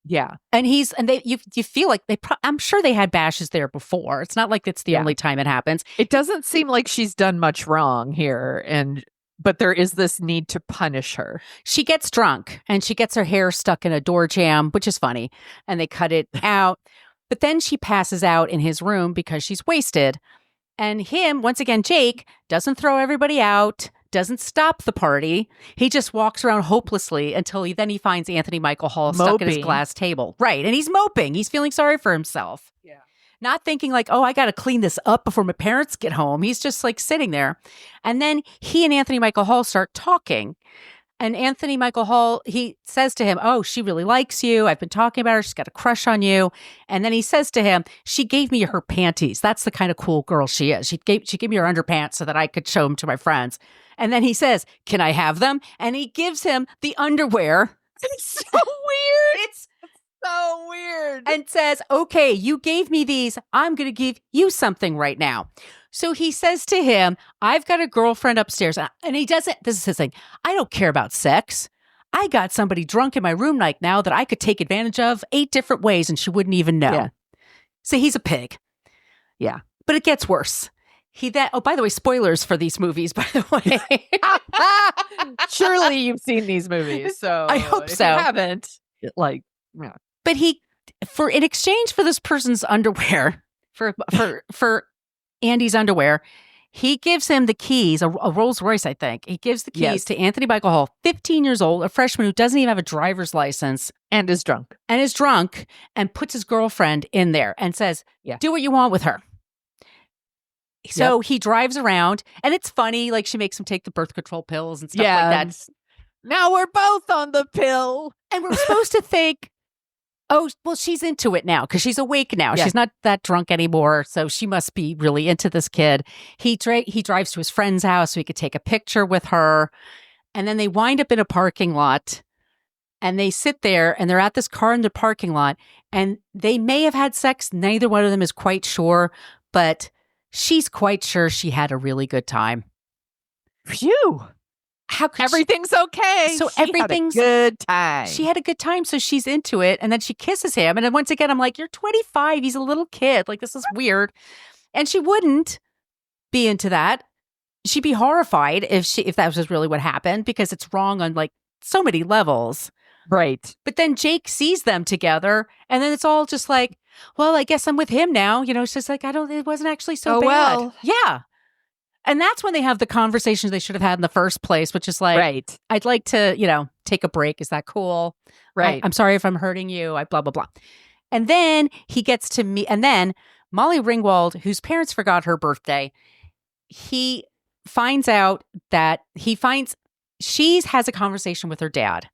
Speaker 2: Yeah.
Speaker 3: And you feel like I'm sure they had bashes there before. It's not like it's the only time it happens.
Speaker 2: It doesn't seem like she's done much wrong here, but there is this need to punish her.
Speaker 3: She gets drunk and she gets her hair stuck in a door jamb, which is funny, and they cut it out. But then she passes out in his room because she's wasted. And him, once again, Jake, doesn't throw everybody out, doesn't stop the party. He just walks around hopelessly until he finds Anthony Michael Hall stuck at his glass table. Right. And he's moping. He's feeling sorry for himself.
Speaker 2: Yeah.
Speaker 3: Not thinking like, oh, I got to clean this up before my parents get home. He's just like sitting there. And then he and Anthony Michael Hall start talking. And Anthony Michael Hall, he says to him, oh, she really likes you. I've been talking about her. She's got a crush on you. And then he says to him, she gave me her panties. That's the kind of cool girl she is. She gave me her underpants so that I could show them to my friends. And then he says, can I have them? And he gives him the underwear.
Speaker 2: It's so weird. It's so weird.
Speaker 3: And says, okay, you gave me these. I'm going to give you something right now. So he says to him, I've got a girlfriend upstairs. And he doesn't, this is his thing. I don't care about sex. I got somebody drunk in my room right now that I could take advantage of 8 different ways and she wouldn't even know.
Speaker 2: Yeah.
Speaker 3: So he's a pig.
Speaker 2: Yeah.
Speaker 3: But it gets worse. By the way, spoilers for these movies, by the way.
Speaker 2: Surely you've seen these movies. So
Speaker 3: I hope
Speaker 2: if
Speaker 3: so.
Speaker 2: You haven't. Like, yeah.
Speaker 3: But in exchange for this person's underwear, for Andy's underwear, he gives him the keys, a Rolls Royce, I think. He gives the keys to Anthony Michael Hall, 15 years old, a freshman who doesn't even have a driver's license.
Speaker 2: And is drunk.
Speaker 3: And puts his girlfriend in there and says, do what you want with her. So he drives around, and it's funny, like she makes him take the birth control pills and stuff like that.
Speaker 2: Now we're both on the pill.
Speaker 3: And we're supposed to think, oh, well, she's into it now because she's awake now.
Speaker 2: Yeah.
Speaker 3: She's not that drunk anymore, so she must be really into this kid. He drives to his friend's house so he could take a picture with her. And then they wind up in a parking lot, and they sit there, and they're at this car in the parking lot, and they may have had sex. Neither one of them is quite sure, but she's quite sure she had a really good time.
Speaker 2: Phew.
Speaker 3: How could
Speaker 2: everything's okay.
Speaker 3: So
Speaker 2: everything's good time.
Speaker 3: She had a good time, so she's into it, and then she kisses him. And then once again, I'm like, you're 25. He's a little kid. Like, this is weird. And she wouldn't be into that. She'd be horrified if that was really what happened, because it's wrong on like so many levels.
Speaker 2: Right.
Speaker 3: But then Jake sees them together, and then it's all just like, well, I guess I'm with him now. You know, it's just like, it wasn't actually so bad.
Speaker 2: Well.
Speaker 3: Yeah. And that's when they have the conversations they should have had in the first place, which is like,
Speaker 2: right.
Speaker 3: I'd like to, take a break. Is that cool?
Speaker 2: Right.
Speaker 3: I'm sorry if I'm hurting you. Blah, blah, blah. And then he gets to meet, and then Molly Ringwald, whose parents forgot her birthday, he finds out that she has a conversation with her dad.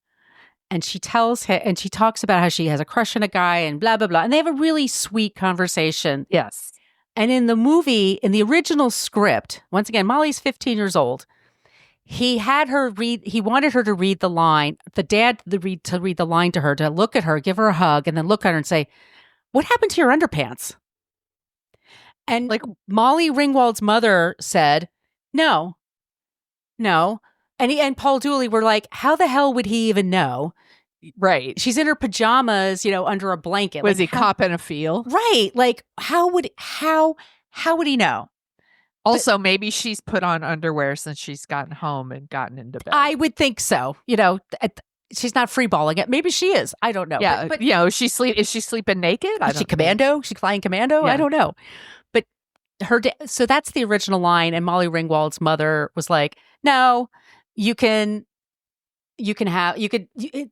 Speaker 3: And she tells him, and she talks about how she has a crush on a guy and blah, blah, blah. And they have a really sweet conversation.
Speaker 2: Yes.
Speaker 3: And in the movie, in the original script, once again, Molly's 15 years old. He wanted her to read the line, the dad to read the line to her, to look at her, give her a hug, and then look at her and say, what happened to your underpants? And like Molly Ringwald's mother said, no. And Paul Dooley were like, how the hell would he even know?
Speaker 2: Right.
Speaker 3: She's in her pajamas, under a blanket.
Speaker 2: Was he copping a feel?
Speaker 3: Right. Like, how would he know?
Speaker 2: Also, maybe she's put on underwear since she's gotten home and gotten into bed.
Speaker 3: I would think so. She's not freeballing it. Maybe she is. I don't know.
Speaker 2: Yeah.
Speaker 3: But
Speaker 2: is she sleeping naked?
Speaker 3: Is she commando? She's flying commando?
Speaker 2: Yeah.
Speaker 3: I don't know. But so that's the original line. And Molly Ringwald's mother was like, no, and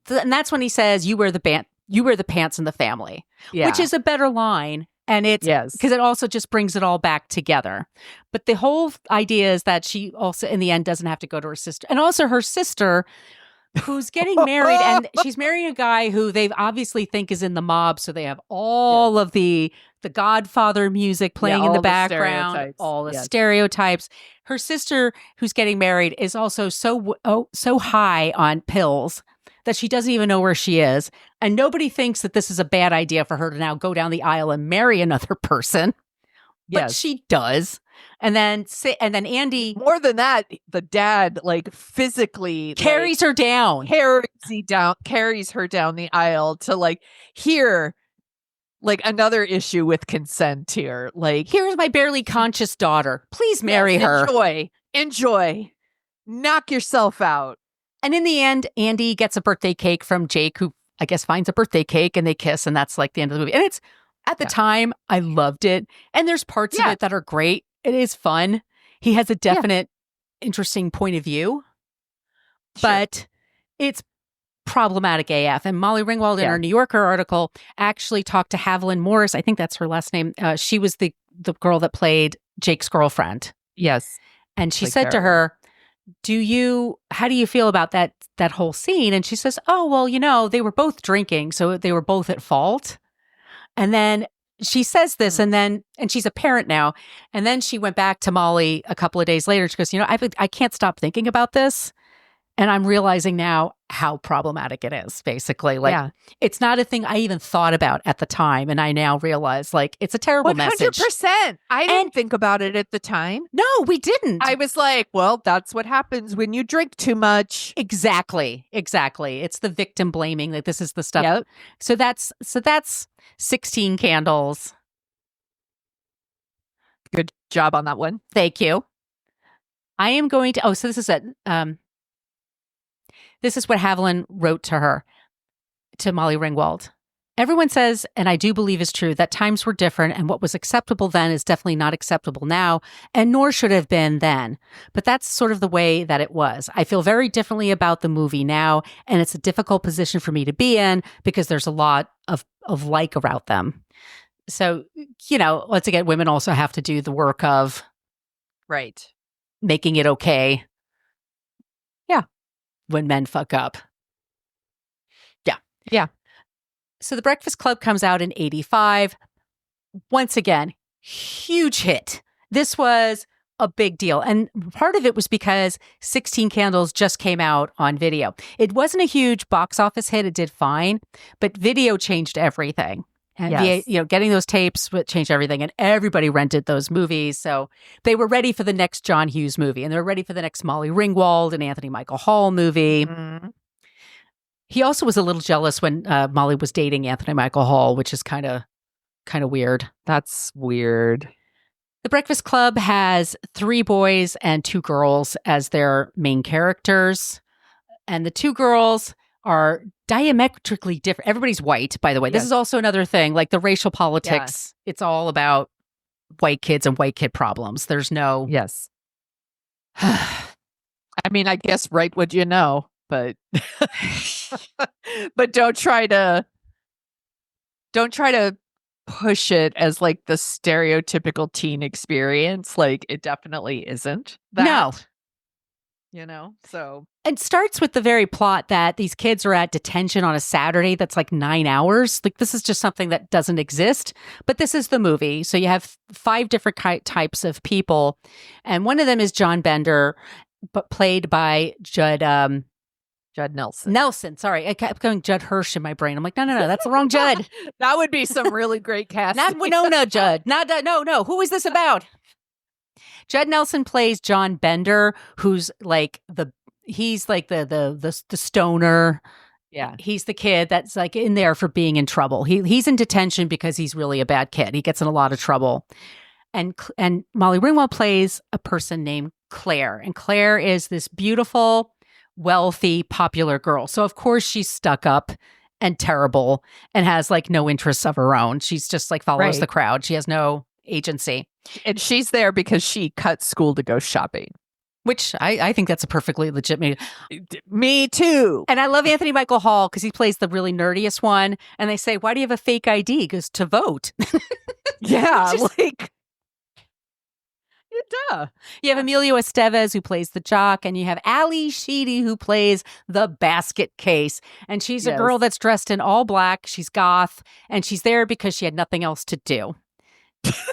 Speaker 3: that's when he says, you wear the pants in the family, which is a better line. And it's because it also just brings it all back together. But the whole idea is that she also, in the end, doesn't have to go to her sister. And also her sister, who's getting married, and she's marrying a guy who they obviously think is in the mob. So they have all of the Godfather music playing in the background, all the stereotypes. Her sister, who's getting married, is also so high on pills that she doesn't even know where she is. And nobody thinks that this is a bad idea for her to now go down the aisle and marry another person. But
Speaker 2: Yes.
Speaker 3: she does. And then Andy
Speaker 2: More than that, the dad like physically
Speaker 3: carries her down.
Speaker 2: carries her down the aisle to like here, like another issue with consent here. Like,
Speaker 3: Here's my barely conscious daughter. Please marry
Speaker 2: yes,
Speaker 3: her.
Speaker 2: Enjoy. Knock yourself out.
Speaker 3: And in the end, Andy gets a birthday cake from Jake, who I guess finds a birthday cake, and they kiss, and that's like the end of the movie. And it's at the time, I loved it. And there's parts of it that are great. It is fun. He has a definite, interesting point of view, but it's problematic AF. And Molly Ringwald in her New Yorker article actually talked to Haviland Morris. I think that's her last name. She was the girl that played Jake's girlfriend.
Speaker 2: Yes.
Speaker 3: And she said to her, how do you feel about that whole scene? And she says, oh, well, they were both drinking, so they were both at fault. And then she says this, and she's a parent now. And then she went back to Molly a couple of days later. She goes, I can't stop thinking about this. And I'm realizing now how problematic it is, basically. Like, it's not a thing I even thought about at the time. And I now realize, like, it's a terrible message.
Speaker 2: 100%. I didn't think about it at the time.
Speaker 3: No, we didn't.
Speaker 2: I was like, well, that's what happens when you drink too much.
Speaker 3: Exactly. It's the victim blaming. Like, this is the stuff.
Speaker 2: Yep.
Speaker 3: So that's 16 Candles.
Speaker 2: Good job on that one.
Speaker 3: Thank you. I am going to, so this is this is what Haviland wrote to her, to Molly Ringwald. Everyone says, and I do believe is true, that times were different and what was acceptable then is definitely not acceptable now, and nor should have been then. But that's sort of the way that it was. I feel very differently about the movie now, and it's a difficult position for me to be in because there's a lot of like about them. So, once again, women also have to do the work of making it okay. Yeah. When men fuck up. Yeah. So The Breakfast Club comes out in 85. Once again, huge hit. This was a big deal. And part of it was because 16 Candles just came out on video. It wasn't a huge box office hit. It did fine, but video changed everything. And getting those tapes changed everything. And everybody rented those movies. So they were ready for the next John Hughes movie. And they were ready for the next Molly Ringwald and Anthony Michael Hall movie. Mm-hmm. He also was a little jealous when Molly was dating Anthony Michael Hall, which is kind of weird.
Speaker 2: That's weird.
Speaker 3: The Breakfast Club has 3 boys and 2 girls as their main characters. And the 2 girls are diametrically different. Everybody's white, by the way. This is also another thing, like the racial politics. Yeah. It's all about white kids and white kid problems. There's no...
Speaker 2: Yes. I mean, I guess right would you know, but but don't try to push it as like the stereotypical teen experience. Like, it definitely isn't that. No. So
Speaker 3: it starts with the very plot that these kids are at detention on a Saturday that's like 9 hours. Like, this is just something that doesn't exist, but this is the movie. So you have 5 different types of people, and one of them is John Bender, but played by Judd Nelson. Sorry, I kept going Judd Hirsch in my brain. I'm like, no, that's the wrong Judd.
Speaker 2: That would be some really great casting.
Speaker 3: Not Winona Judd. No. Who is this about? Judd Nelson plays John Bender, who's like he's like the stoner.
Speaker 2: Yeah,
Speaker 3: he's the kid that's like in there for being in trouble. He's in detention because he's really a bad kid. He gets in a lot of trouble. And Molly Ringwald plays a person named Claire, and Claire is this beautiful, wealthy, popular girl. So of course she's stuck up and terrible and has like no interests of her own. She's just like follows the crowd. She has no agency.
Speaker 2: And she's there because she cut school to go shopping.
Speaker 3: Which I think that's a perfectly legitimate.
Speaker 2: Me too.
Speaker 3: And I love Anthony Michael Hall because he plays the really nerdiest one. And they say, why do you have a fake ID? He goes, to vote.
Speaker 2: Yeah, like... Duh.
Speaker 3: You have Emilio Estevez, who plays the jock, and you have Ali Sheedy, who plays the basket case. And she's a girl that's dressed in all black. She's goth, and she's there because she had nothing else to do.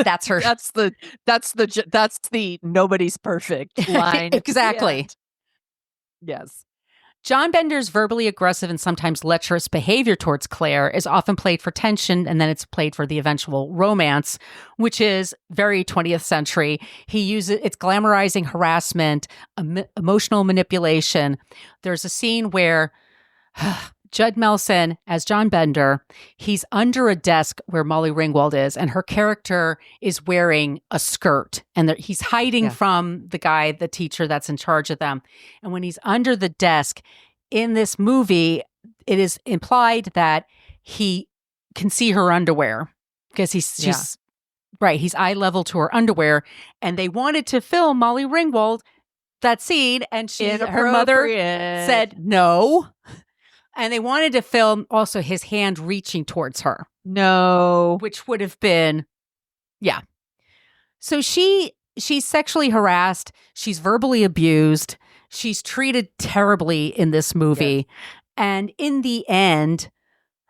Speaker 3: That's her.
Speaker 2: that's the nobody's perfect line.
Speaker 3: Exactly.
Speaker 2: Yes.
Speaker 3: John Bender's verbally aggressive and sometimes lecherous behavior towards Claire is often played for tension, and then it's played for the eventual romance, which is very 20th century. It's glamorizing harassment, emotional manipulation. There's a scene where Judd Nelson, as John Bender, he's under a desk where Molly Ringwald is, and her character is wearing a skirt, and he's hiding from the teacher that's in charge of them. And when he's under the desk in this movie, it is implied that he can see her underwear because he's eye level to her underwear, and they wanted to film Molly Ringwald that scene, and her mother said no. And they wanted to film also his hand reaching towards her.
Speaker 2: No.
Speaker 3: Which would have been, So she's sexually harassed. She's verbally abused. She's treated terribly in this movie. Yes. And in the end,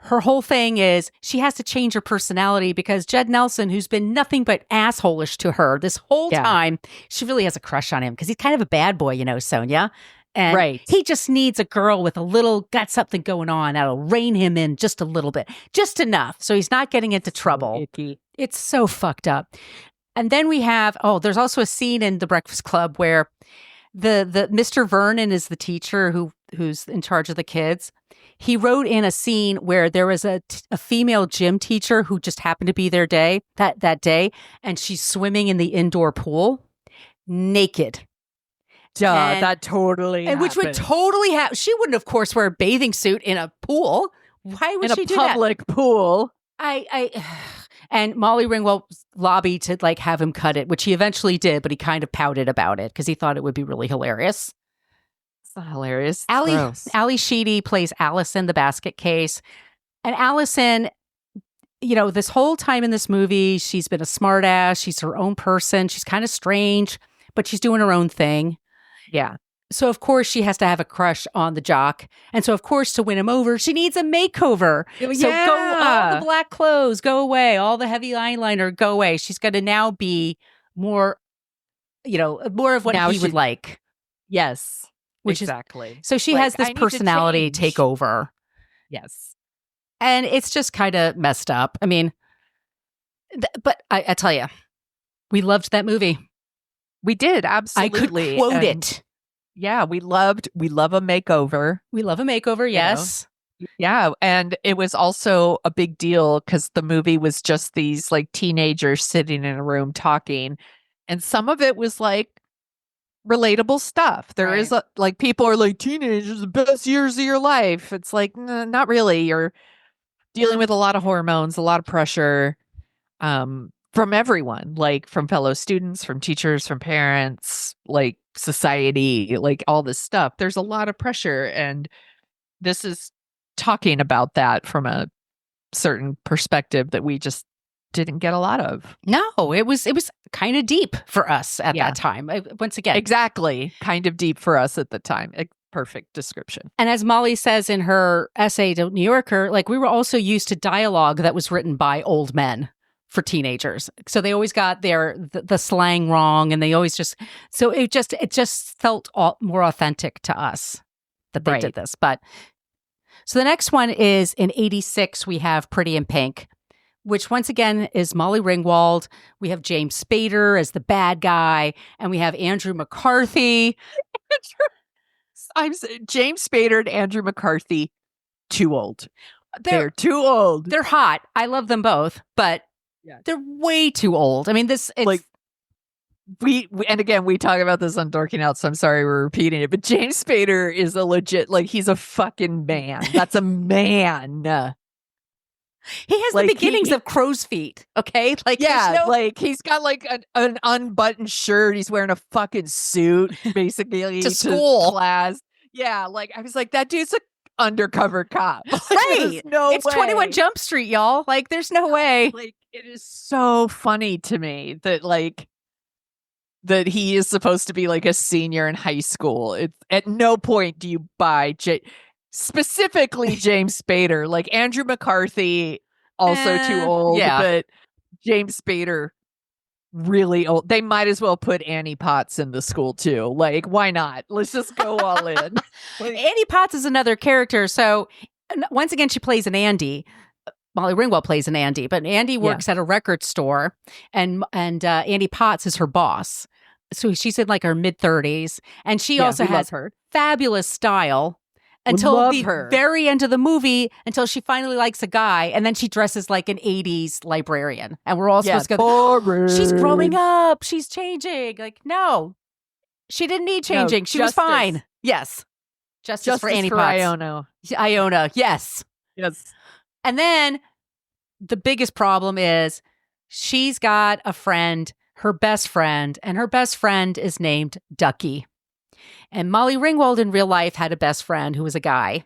Speaker 3: her whole thing is she has to change her personality because Judd Nelson, who's been nothing but assholish to her this whole time, she really has a crush on him because he's kind of a bad boy, Sonia. And he just needs a girl with got something going on that'll rein him in just a little bit, just enough. So he's not getting into trouble.
Speaker 2: Icky.
Speaker 3: It's so fucked up. And then we have, there's also a scene in The Breakfast Club where the Mr. Vernon is the teacher who's in charge of the kids. He wrote in a scene where there was a female gym teacher who just happened to be there that day, and she's swimming in the indoor pool naked.
Speaker 2: That totally
Speaker 3: happened. Which would totally happen. She wouldn't, of course, wear a bathing suit in a pool. Why would she do that?
Speaker 2: In a public pool.
Speaker 3: And Molly Ringwald lobbied to have him cut it, which he eventually did, but he kind of pouted about it because he thought it would be really hilarious.
Speaker 2: It's not hilarious.
Speaker 3: Ali Sheedy plays Allison, the basket case. And Allison, this whole time in this movie, she's been a smartass. She's her own person. She's kind of strange, but she's doing her own thing.
Speaker 2: Yeah.
Speaker 3: So, of course, she has to have a crush on the jock. And so, of course, to win him over, she needs a makeover.
Speaker 2: Yeah.
Speaker 3: So all the black clothes, go away. All the heavy eyeliner, go away. She's going to now be more of what he would like.
Speaker 2: Yes. Exactly.
Speaker 3: So she has this personality take over.
Speaker 2: Yes.
Speaker 3: And it's just kind of messed up. I mean, but I tell you, we loved that movie.
Speaker 2: We did, absolutely.
Speaker 3: I could quote it.
Speaker 2: Yeah, we love a makeover.
Speaker 3: We love a makeover, yes.
Speaker 2: Yeah, and it was also a big deal because the movie was just these teenagers sitting in a room talking, and some of it was relatable stuff. There is people are teenagers, the best years of your life. It's not really. You're dealing with a lot of hormones, a lot of pressure. From everyone, from fellow students, from teachers, from parents, society, all this stuff. There's a lot of pressure. And this is talking about that from a certain perspective that we just didn't get a lot of.
Speaker 3: No, it was kind of deep for us at that time. Once again.
Speaker 2: Exactly. Kind of deep for us at the time. Perfect description.
Speaker 3: And as Molly says in her essay to New Yorker, we were also used to dialogue that was written by old men for teenagers. So they always got the slang wrong, and they always it just felt more authentic to us that they did this. But so the next one is in 86, we have Pretty in Pink, which once again is Molly Ringwald. We have James Spader as the bad guy, and we have Andrew McCarthy.
Speaker 2: James Spader and Andrew McCarthy, too old. They're too old.
Speaker 3: They're hot. I love them both, but they're way too old. I mean,
Speaker 2: we and again, we talk about this on Dorking Out, so I'm sorry we're repeating it, but James Spader is a legit, he's a fucking man. That's a man.
Speaker 3: He has the beginnings of crow's feet, okay?
Speaker 2: He's got an unbuttoned shirt. He's wearing a fucking suit, basically.
Speaker 3: to school.
Speaker 2: Class. Yeah, I was that dude's a undercover cop.
Speaker 3: Right. It's
Speaker 2: way.
Speaker 3: 21 Jump Street, y'all. There's no way.
Speaker 2: It is so funny to me that that he is supposed to be a senior in high school. At no point do you buy specifically James Spader. Andrew McCarthy, also too old, but James Spader, really old. They might as well put Annie Potts in the school too. Like, why not? Let's just go all in. Like,
Speaker 3: Annie Potts is another character. So once again, she plays an Andy. Molly Ringwald plays an Andy, but Andy works at a record store, and Andy Potts is her boss. So she's in like her mid-30s, and she also has
Speaker 2: her
Speaker 3: fabulous style until the
Speaker 2: her.
Speaker 3: very end of the movie, until she finally likes a guy, and then she dresses like an 80s librarian, and we're all supposed to go, she's growing up, she's changing. Like, no, she didn't need changing. She was fine. Yes. Justice for Annie Potts. Iona, yes.
Speaker 2: Yes.
Speaker 3: And then the biggest problem is she's got a friend, her best friend, and her best friend is named Ducky. And Molly Ringwald in real life had a best friend who was a guy.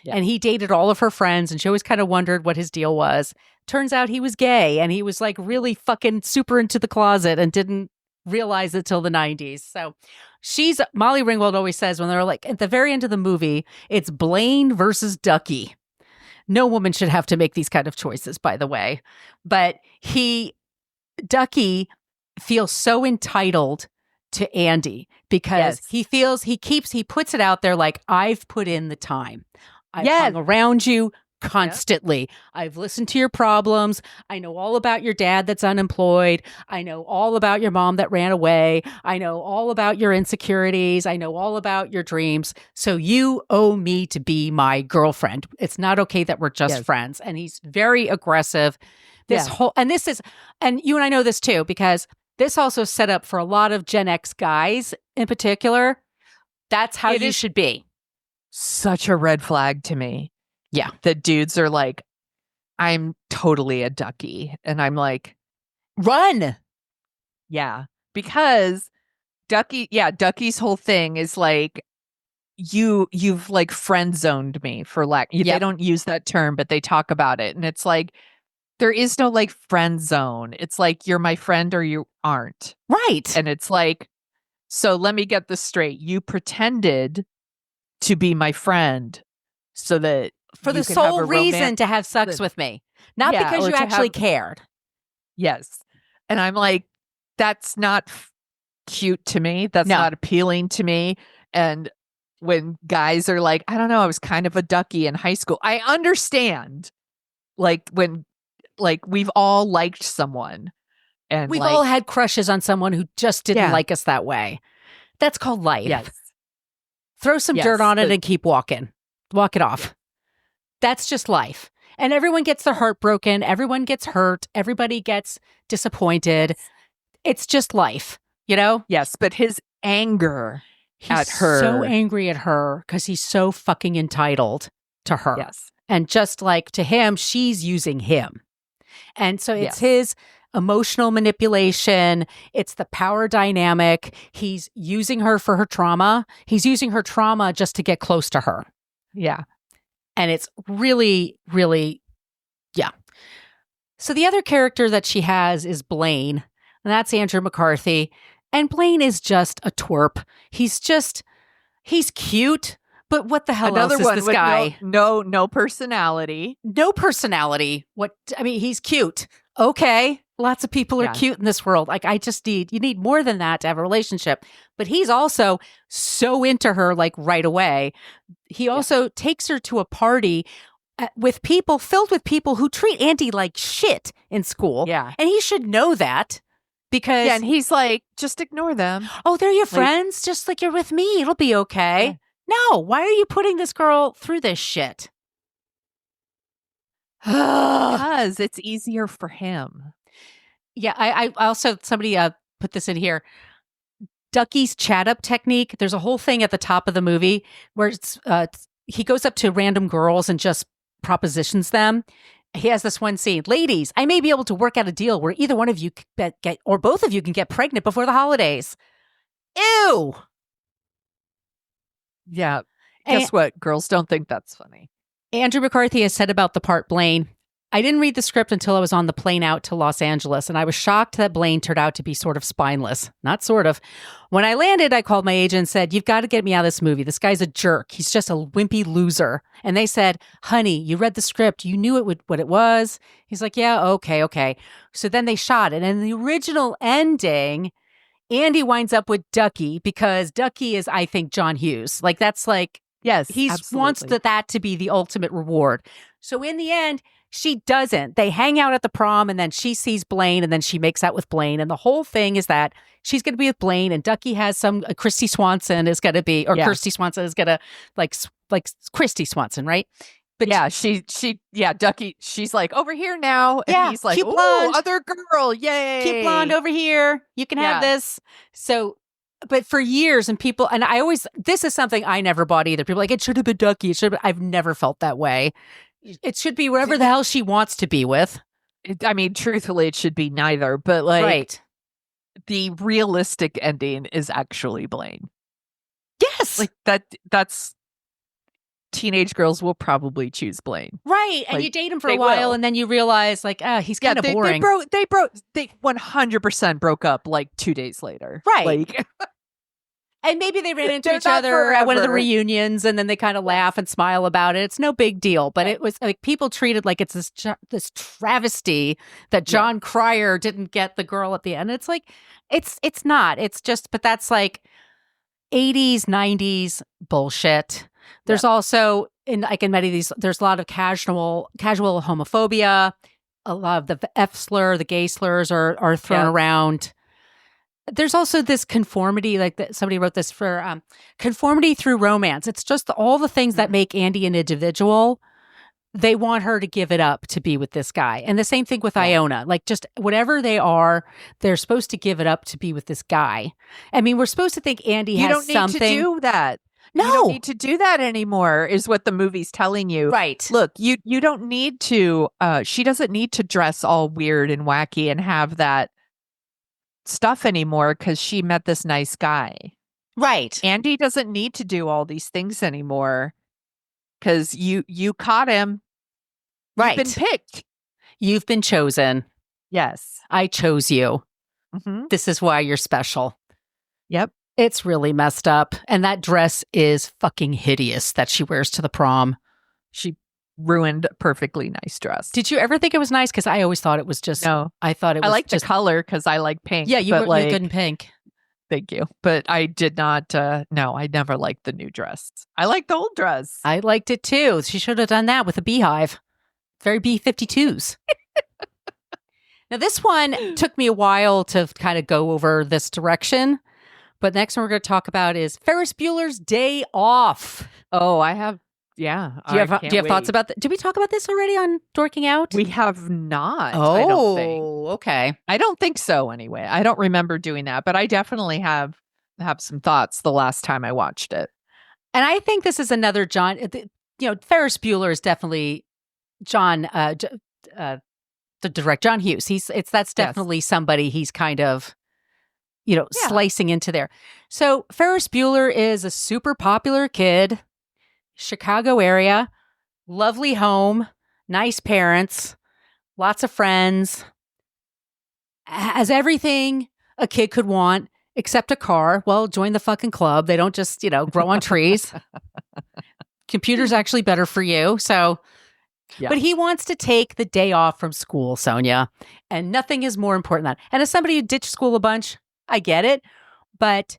Speaker 3: Yeah. And he dated all of her friends, and she always kind of wondered what his deal was. Turns out he was gay, and he was like really fucking super into the closet and didn't realize it till the 90s. So Molly Ringwald always says when they're like at the very end of the movie, it's Blaine versus Ducky. No woman should have to make these kind of choices, by the way. But Ducky feels so entitled to Andy because he puts it out there like, I've put in the time. I've hung around you constantly. Yep. I've listened to your problems. I know all about your dad that's unemployed. I know all about your mom that ran away. I know all about your insecurities. I know all about your dreams. So you owe me to be my girlfriend. It's not okay that we're just friends. And he's very aggressive. And you and I know this too, because this also set up for a lot of Gen X guys in particular. That's how you should be.
Speaker 2: Such a red flag to me. Yeah. The dudes are like, I'm totally a Ducky. And I'm
Speaker 3: run.
Speaker 2: Yeah. Because Ducky's whole thing is you've friend zoned me for they don't use that term, but they talk about it. And it's there is no friend zone. It's you're my friend or you aren't.
Speaker 3: Right.
Speaker 2: And it's so let me get this straight. You pretended to be my friend so that
Speaker 3: for the sole reason to have sex with me, not because you actually cared.
Speaker 2: Yes. And I'm that's not cute to me. That's not appealing to me. And when guys are I don't know, I was kind of a Ducky in high school. I understand when we've all liked someone and
Speaker 3: we've all had crushes on someone who just didn't like us that way. That's called life.
Speaker 2: Yes.
Speaker 3: Throw some dirt on it and keep walking. Walk it off. That's just life. And everyone gets their heart broken. Everyone gets hurt. Everybody gets disappointed. It's just life, you know?
Speaker 2: Yes, but his anger at her.
Speaker 3: He's so angry at her because he's so fucking entitled to her.
Speaker 2: Yes.
Speaker 3: And just to him, she's using him. And so it's his emotional manipulation. It's the power dynamic. He's using her for her trauma. He's using her trauma just to get close to her.
Speaker 2: Yeah.
Speaker 3: And it's really, really, So the other character that she has is Blaine, and that's Andrew McCarthy. And Blaine is just a twerp. He's cute, but what the hell else is this guy?
Speaker 2: No personality.
Speaker 3: No personality. He's cute. Okay. Lots of people are cute in this world. You need more than that to have a relationship. But he's also so into her right away. He also takes her to a party filled with people who treat Andy like shit in school.
Speaker 2: Yeah.
Speaker 3: And he should know that because.
Speaker 2: Yeah, and he's just ignore them.
Speaker 3: Oh, they're your friends? Just you're with me. It'll be okay. Yeah. No, why are you putting this girl through this shit?
Speaker 2: Because it's easier for him.
Speaker 3: Yeah, I also, somebody put this in here. Ducky's chat up technique. There's a whole thing at the top of the movie where he goes up to random girls and just propositions them. He has this one scene. Ladies, I may be able to work out a deal where either one of you get or both of you can get pregnant before the holidays. Ew.
Speaker 2: Yeah. Guess what? Girls don't think that's funny.
Speaker 3: Andrew McCarthy has said about the part Blaine, I didn't read the script until I was on the plane out to Los Angeles, and I was shocked that Blaine turned out to be sort of spineless. Not sort of. When I landed, I called my agent and said, "You've got to get me out of this movie. This guy's a jerk. He's just a wimpy loser." And they said, "Honey, you read the script. You knew what it was." He's like, "Yeah, okay." So then they shot it. And in the original ending, Andy winds up with Ducky because Ducky is, I think, John Hughes. Like, that's like,
Speaker 2: Yes,
Speaker 3: he wants
Speaker 2: absolutely.
Speaker 3: that to be the ultimate reward. So in the end, she doesn't. They hang out at the prom, and then she sees Blaine, and then she makes out with Blaine. And the whole thing is that she's going to be with Blaine, and Ducky has some Christy Swanson is going to be, or Kirsty Swanson is going to like Christy Swanson, right?
Speaker 2: But Ducky, she's like, over here now. And he's like,
Speaker 3: cute
Speaker 2: ooh,
Speaker 3: blonde.
Speaker 2: other girl. Yay.
Speaker 3: Cute blonde over here. You can have this. So, but for years, and people, and this is something I never bought either. People are like, it should have been Ducky. I've never felt that way. It should be whatever the hell she wants to be with.
Speaker 2: I mean, truthfully, it should be neither. But like,
Speaker 3: right.
Speaker 2: The realistic ending is actually Blaine.
Speaker 3: Yes.
Speaker 2: Like that's teenage girls will probably choose Blaine.
Speaker 3: Right. And
Speaker 2: like,
Speaker 3: you date him for a while, and then you realize, like, he's kind of boring.
Speaker 2: They 100% broke up like 2 days later.
Speaker 3: Right.
Speaker 2: Like,
Speaker 3: and maybe they ran into each other at one of the reunions, and then they kind of laugh and smile about it. It's no big deal. But it was like people treated like it's this travesty that John Cryer didn't get the girl at the end. It's like, it's not. It's just, but that's like 80s, 90s bullshit. There's also, in many of these, there's a lot of casual homophobia. A lot of the F slur, the gay slurs are thrown around. There's also this conformity, like somebody wrote this for conformity through romance. It's just all the things that make Andy an individual. They want her to give it up to be with this guy. And the same thing with Iona. Like, just whatever they are, they're supposed to give it up to be with this guy. I mean, we're supposed to think Andy has something.
Speaker 2: You don't need to do that.
Speaker 3: No.
Speaker 2: You don't need to do that anymore, is what the movie's telling you.
Speaker 3: Right.
Speaker 2: Look, you don't need to, she doesn't need to dress all weird and wacky and have that stuff anymore because she met this nice guy.
Speaker 3: Right.
Speaker 2: Andy doesn't need to do all these things anymore because you caught him.
Speaker 3: Right.
Speaker 2: You've been picked.
Speaker 3: You've been chosen.
Speaker 2: Yes.
Speaker 3: I chose you.
Speaker 2: Mm-hmm.
Speaker 3: This is why you're special.
Speaker 2: Yep.
Speaker 3: It's really messed up. And that dress is fucking hideous that she wears to the prom.
Speaker 2: She ruined a perfectly nice dress.
Speaker 3: Did you ever think it was nice? Because I always thought it was just.
Speaker 2: No.
Speaker 3: I thought it was.
Speaker 2: I like
Speaker 3: just
Speaker 2: the color because I like pink.
Speaker 3: Yeah, you're good in pink.
Speaker 2: Thank you. But I did not. No, I never liked the new dress. I like the old dress.
Speaker 3: I liked it too. She should have done that with a beehive. Very B-52s. Now, this one took me a while to kind of go over this direction. But next one we're going to talk about is Ferris Bueller's Day Off.
Speaker 2: Oh, I have. Yeah.
Speaker 3: Do you have thoughts about that? Did we talk about this already on Dorking Out?
Speaker 2: We have not.
Speaker 3: Oh,
Speaker 2: I don't think.
Speaker 3: Okay.
Speaker 2: I don't think so anyway. I don't remember doing that, but I definitely have some thoughts the last time I watched it.
Speaker 3: And I think this is another John, Ferris Bueller is definitely John, the director, John Hughes. That's definitely somebody he's kind of, slicing into there. So Ferris Bueller is a super popular kid, Chicago area, lovely home, nice parents, lots of friends, has everything a kid could want except a car. Well, join the fucking club. They don't just, grow on trees. Computer's actually better for you. So, but he wants to take the day off from school, Sonia, and nothing is more important than that. And as somebody who ditched school a bunch, I get it, but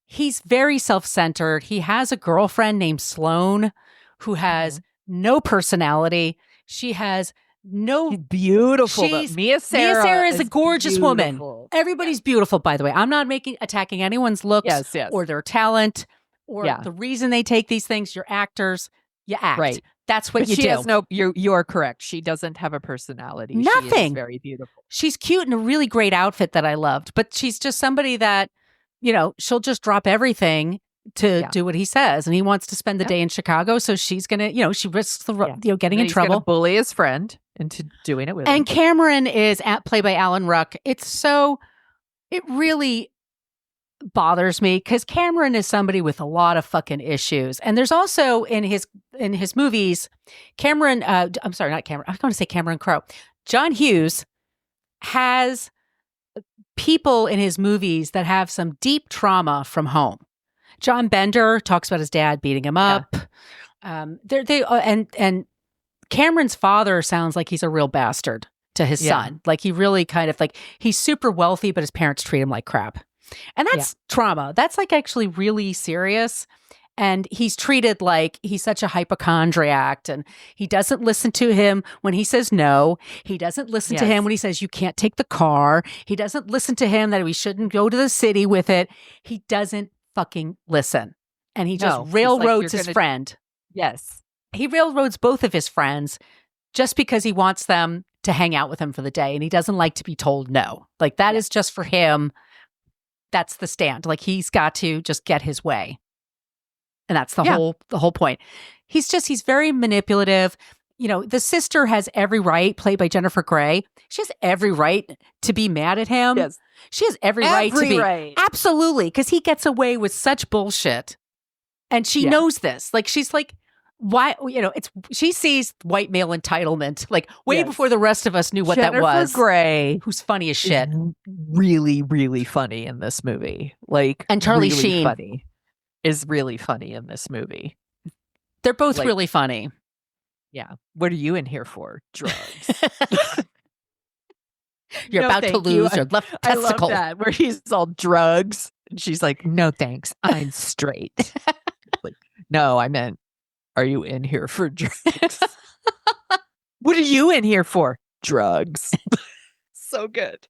Speaker 3: he's very self-centered. He has a girlfriend named Sloane who has no personality. She has no...
Speaker 2: She's beautiful. Mia Sarah
Speaker 3: is a gorgeous woman. Everybody's beautiful, by the way. I'm not attacking anyone's looks or their talent or the reason they take these things. You're actors. You act.
Speaker 2: Right.
Speaker 3: That's what you do.
Speaker 2: She has you're correct. She doesn't have a personality.
Speaker 3: Nothing.
Speaker 2: She is very beautiful.
Speaker 3: She's cute in a really great outfit that I loved, but she's just somebody that, she'll just drop everything to do what he says. And he wants to spend the day in Chicago. So she's going to, she risks getting in trouble.
Speaker 2: He's bully his friend into doing it with him.
Speaker 3: And Cameron is played by Alan Ruck. It really, bothers me because Cameron is somebody with a lot of fucking issues. And there's also in his movies, Cameron, I'm sorry, not Cameron. I was going to say Cameron Crowe. John Hughes has people in his movies that have some deep trauma from home. John Bender talks about his dad beating him up. And Cameron's father sounds like he's a real bastard to his son. Like he really kind of like, he's super wealthy, but his parents treat him like crap. And that's trauma. That's like actually really serious. And he's treated like he's such a hypochondriac, and he doesn't listen to him when he says no. He doesn't listen to him when he says you can't take the car. He doesn't listen to him that we shouldn't go to the city with it. He doesn't fucking listen. And he just railroads his friend.
Speaker 2: Yes.
Speaker 3: He railroads both of his friends just because he wants them to hang out with him for the day. And he doesn't like to be told no. Like that is just for him. That's the stand. Like he's got to just get his way. And that's the whole point. He's very manipulative. You know, the sister has every right, played by Jennifer Grey. She has every right to be mad at him.
Speaker 2: Yes.
Speaker 3: She has every right to be. Absolutely. Because he gets away with such bullshit. And she knows this. Like, she's like, why, you know, she sees white male entitlement, like way before the rest of us knew what that was.
Speaker 2: Jennifer Grey,
Speaker 3: who's funny as shit.
Speaker 2: Really, really funny in this movie. Like,
Speaker 3: and Charlie
Speaker 2: really
Speaker 3: Sheen
Speaker 2: funny. Is really funny in this movie.
Speaker 3: They're both really funny.
Speaker 2: Yeah. What are you in here for? Drugs.
Speaker 3: You're about to lose your left testicle.
Speaker 2: I love that, where he's all drugs. And she's like, no, thanks. I'm straight. Like, no, I meant, are you in here for drugs? What are you in here for? Drugs. So good.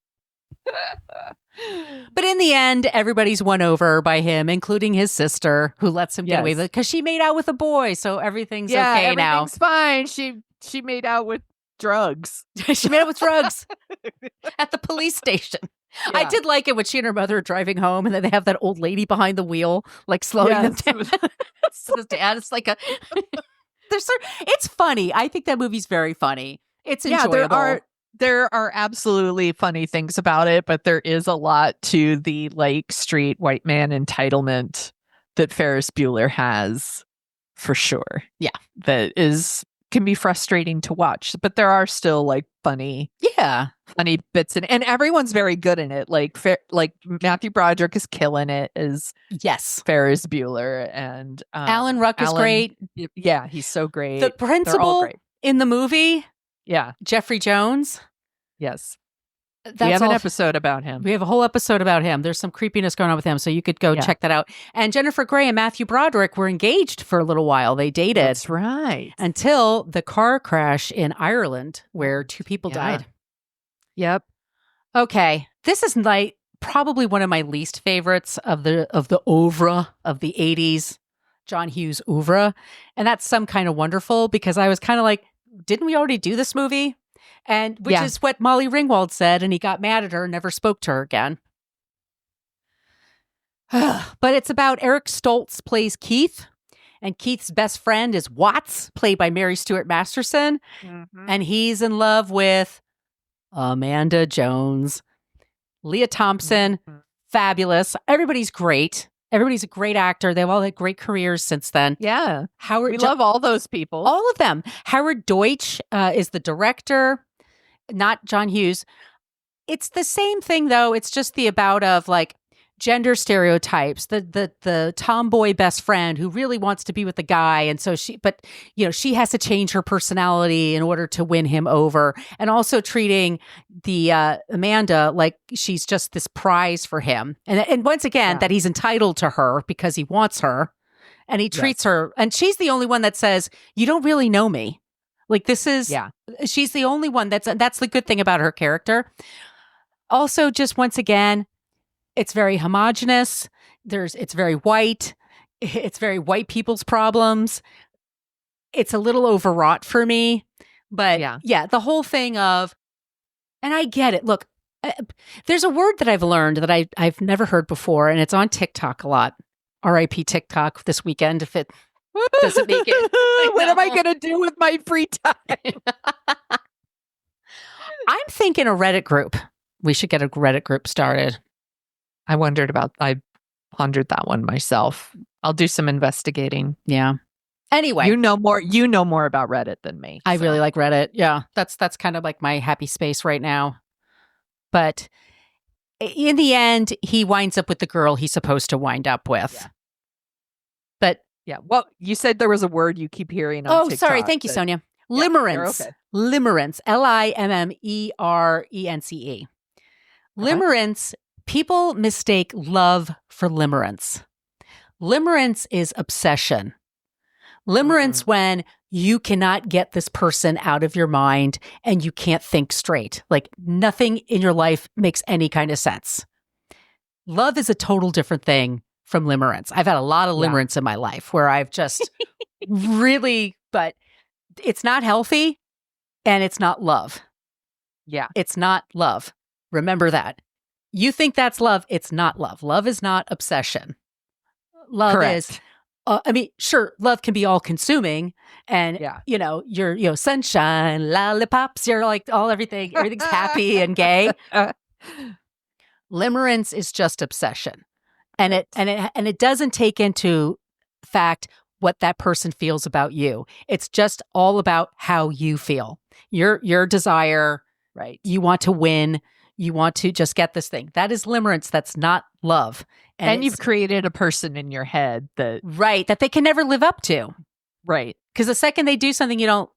Speaker 3: But in the end, everybody's won over by him, including his sister, who lets him get away with it because she made out with a boy, so everything's okay now.
Speaker 2: Everything's fine. She made out with drugs.
Speaker 3: She made out with drugs at the police station. Yeah. I did like it when she and her mother are driving home, and then they have that old lady behind the wheel, like slowing them down. So his dad, it's like it's funny. I think that movie's very funny. It's enjoyable.
Speaker 2: There are absolutely funny things about it, but there is a lot to the like straight white man entitlement that Ferris Bueller has, for sure.
Speaker 3: Yeah.
Speaker 2: That can be frustrating to watch, but there are still like funny bits and everyone's very good in it. Like Matthew Broderick is killing it as Ferris Bueller, and
Speaker 3: Alan Ruck is great.
Speaker 2: Yeah, he's so great.
Speaker 3: The principal in the movie, Jeffrey Jones.
Speaker 2: Yes. We have an episode about him.
Speaker 3: We have a whole episode about him. There's some creepiness going on with him, so you could go check that out. And Jennifer Grey and Matthew Broderick were engaged for a little while. They dated.
Speaker 2: That's right.
Speaker 3: Until the car crash in Ireland where 2 people died.
Speaker 2: Yep.
Speaker 3: Okay. This is like probably one of my least favorites of the oeuvre of the 80s, John Hughes oeuvre. And that's Some Kind of Wonderful, because I was kind of like, didn't we already do this movie? And which is what Molly Ringwald said, and he got mad at her and never spoke to her again. But it's about Eric Stoltz plays Keith, and Keith's best friend is Watts, played by Mary Stuart Masterson, and he's in love with Amanda Jones. Leah Thompson, fabulous. Everybody's great. Everybody's a great actor. They've all had great careers since then.
Speaker 2: Yeah. We love all those people.
Speaker 3: All of them. Howard Deutsch is the director, not John Hughes. It's the same thing, though. It's just the about of like gender stereotypes, the tomboy best friend who really wants to be with the guy. And so she has to change her personality in order to win him over. And also treating the Amanda like she's just this prize for him. And once again, that he's entitled to her because he wants her. And he treats her. And she's the only one that says, you don't really know me. Like this is, she's the only one that's the good thing about her character. Also, just once again, it's very homogenous. It's very white. It's very white people's problems. It's a little overwrought for me. But the whole thing of, and I get it. Look, there's a word that I've learned that I've never heard before, and it's on TikTok a lot. R.I.P. TikTok this weekend if it doesn't make it.
Speaker 2: What am I going to do with my free time?
Speaker 3: I'm thinking a Reddit group. We should get a Reddit group started.
Speaker 2: I wondered about, I pondered that one myself. I'll do some investigating.
Speaker 3: Yeah. Anyway,
Speaker 2: You know more about Reddit than me.
Speaker 3: I
Speaker 2: so.
Speaker 3: really like Reddit. Yeah. That's kind of like my happy space right now. But in the end, he winds up with the girl he's supposed to wind up with.
Speaker 2: Yeah.
Speaker 3: But
Speaker 2: yeah. Well, you said there was a word you keep hearing on TikTok.
Speaker 3: Sorry. Thank you, Sonia.
Speaker 2: Yeah,
Speaker 3: Limerence.
Speaker 2: okay.
Speaker 3: Limerence. Limerence. Limerence. People mistake love for limerence. Limerence is obsession. Limerence when you cannot get this person out of your mind and you can't think straight. Like nothing in your life makes any kind of sense. Love is a total different thing from limerence. I've had a lot of limerence in my life where I've just really, but it's not healthy and it's not love.
Speaker 2: Yeah.
Speaker 3: It's not love. Remember that. You think that's love. It's not love. Love is not obsession. Love
Speaker 2: Correct.
Speaker 3: is, I mean, sure, love can be all consuming and, you're sunshine, lollipops, you're like everything's happy and gay. Limerence is just obsession. And it doesn't take into fact what that person feels about you. It's just all about how you feel. Your desire, right? You want to win. You want to just get this thing. That is limerence. That's not love.
Speaker 2: And you've created a person in your head that
Speaker 3: they can never live up to.
Speaker 2: Right.
Speaker 3: Because the second they do something you don't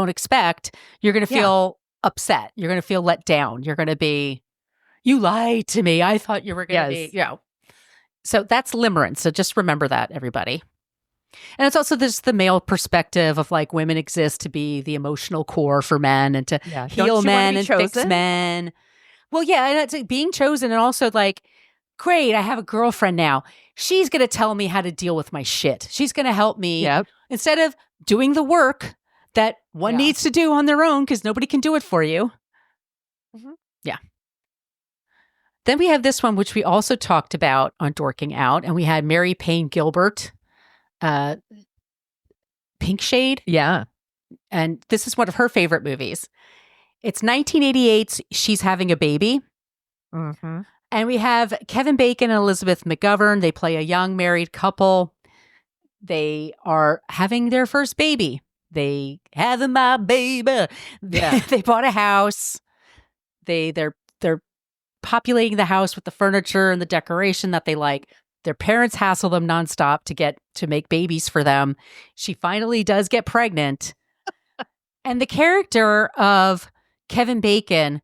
Speaker 3: expect, you're going to feel upset. You're going to feel let down. You're going to be, you lied to me. I thought you were going to be, So that's limerence. So just remember that, everybody. And it's also this the male perspective of like women exist to be the emotional core for men and to heal men and fix men. Well, yeah, and it's like being chosen and also like, great, I have a girlfriend now. She's going to tell me how to deal with my shit. She's going to help me instead of doing the work that one needs to do on their own because nobody can do it for you. Mm-hmm. Yeah. Then we have this one, which we also talked about on Dorking Out, and we had Mary Payne Gilbert, Pink Shade.
Speaker 2: Yeah.
Speaker 3: And this is one of her favorite movies. It's 1988's She's Having a Baby.
Speaker 2: Mm-hmm.
Speaker 3: And we have Kevin Bacon and Elizabeth McGovern. They play a young married couple. They are having their first baby. They having my baby.
Speaker 2: Yeah.
Speaker 3: They bought a house. They're populating the house with the furniture and the decoration that they like. Their parents hassle them nonstop to make babies for them. She finally does get pregnant. And the character of Kevin Bacon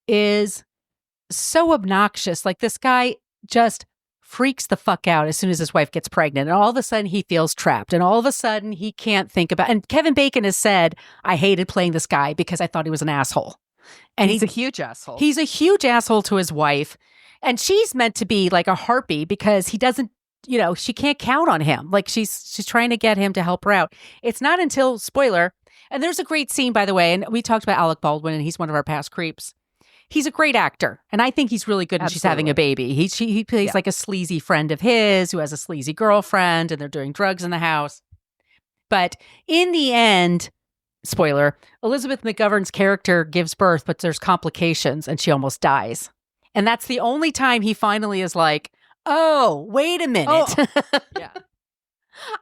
Speaker 3: is so obnoxious. Like this guy just freaks the fuck out as soon as his wife gets pregnant. And all of a sudden he feels trapped. And all of a sudden he can't think about, and Kevin Bacon has said, I hated playing this guy because I thought he was an asshole. And
Speaker 2: he's a huge asshole.
Speaker 3: He's a huge asshole to his wife. And she's meant to be like a harpy because he doesn't, she can't count on him. Like she's trying to get him to help her out. It's not until, spoiler, and there's a great scene, by the way, and we talked about Alec Baldwin, and he's one of our past creeps. He's a great actor, and I think he's really good when she's having a baby. He plays like a sleazy friend of his who has a sleazy girlfriend, and they're doing drugs in the house. But in the end, spoiler, Elizabeth McGovern's character gives birth, but there's complications, and she almost dies. And that's the only time he finally is like, oh, wait a minute.
Speaker 2: Oh. Yeah.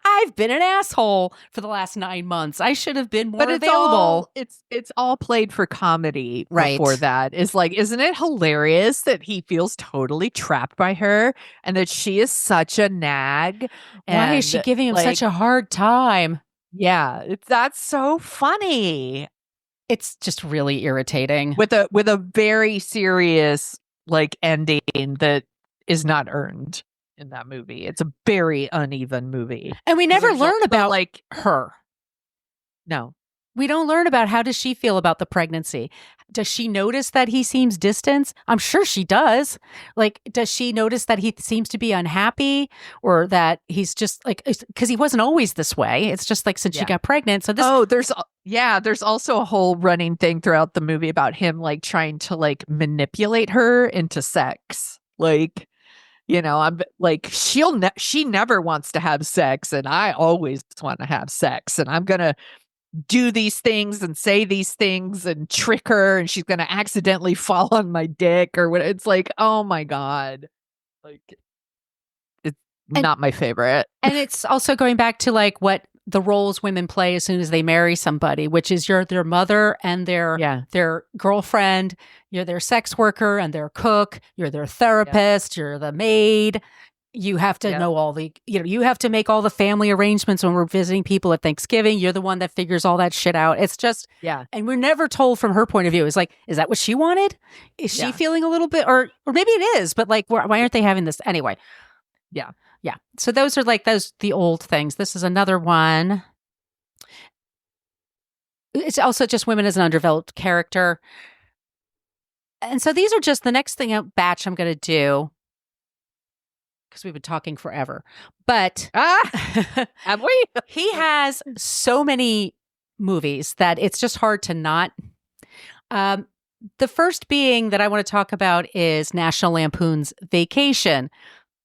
Speaker 3: I've been an asshole for the last 9 months. I should have been more available.
Speaker 2: It's all played for comedy before that. It's like, isn't it hilarious that he feels totally trapped by her and that she is such a nag?
Speaker 3: Why is she giving him such a hard time?
Speaker 2: Yeah, that's so funny.
Speaker 3: It's just really irritating.
Speaker 2: With a very serious ending that is not earned in that movie. It's a very uneven movie.
Speaker 3: And we never learn about her.
Speaker 2: No.
Speaker 3: We don't learn about how does she feel about the pregnancy. Does she notice that he seems distant? I'm sure she does. Does she notice that he seems to be unhappy or that he's just because he wasn't always this way. It's just since she got pregnant. So
Speaker 2: there's also a whole running thing throughout the movie about him trying to manipulate her into sex. I'm she never wants to have sex and I always want to have sex and I'm going to do these things and say these things and trick her and she's going to accidentally fall on my dick or what. It's oh my God. Like, it's not my favorite.
Speaker 3: And it's also going back to like what the roles women play as soon as they marry somebody, which is you're their mother and their girlfriend, you're their sex worker and their cook, you're their therapist, you're the maid. You have to know all the, you have to make all the family arrangements when we're visiting people at Thanksgiving. You're the one that figures all that shit out. It's just, and we're never told from her point of view. It's like, is that what she wanted? Is she feeling a little bit, or maybe it is, but like, why aren't they having this anyway?
Speaker 2: Yeah.
Speaker 3: Yeah. So those are like the old things. This is another one. It's also just women as an undeveloped character. And so these are just the next batch I'm going to do, because we've been talking forever. But
Speaker 2: have we?
Speaker 3: He has so many movies that it's just hard to not. The first being that I want to talk about is National Lampoon's Vacation.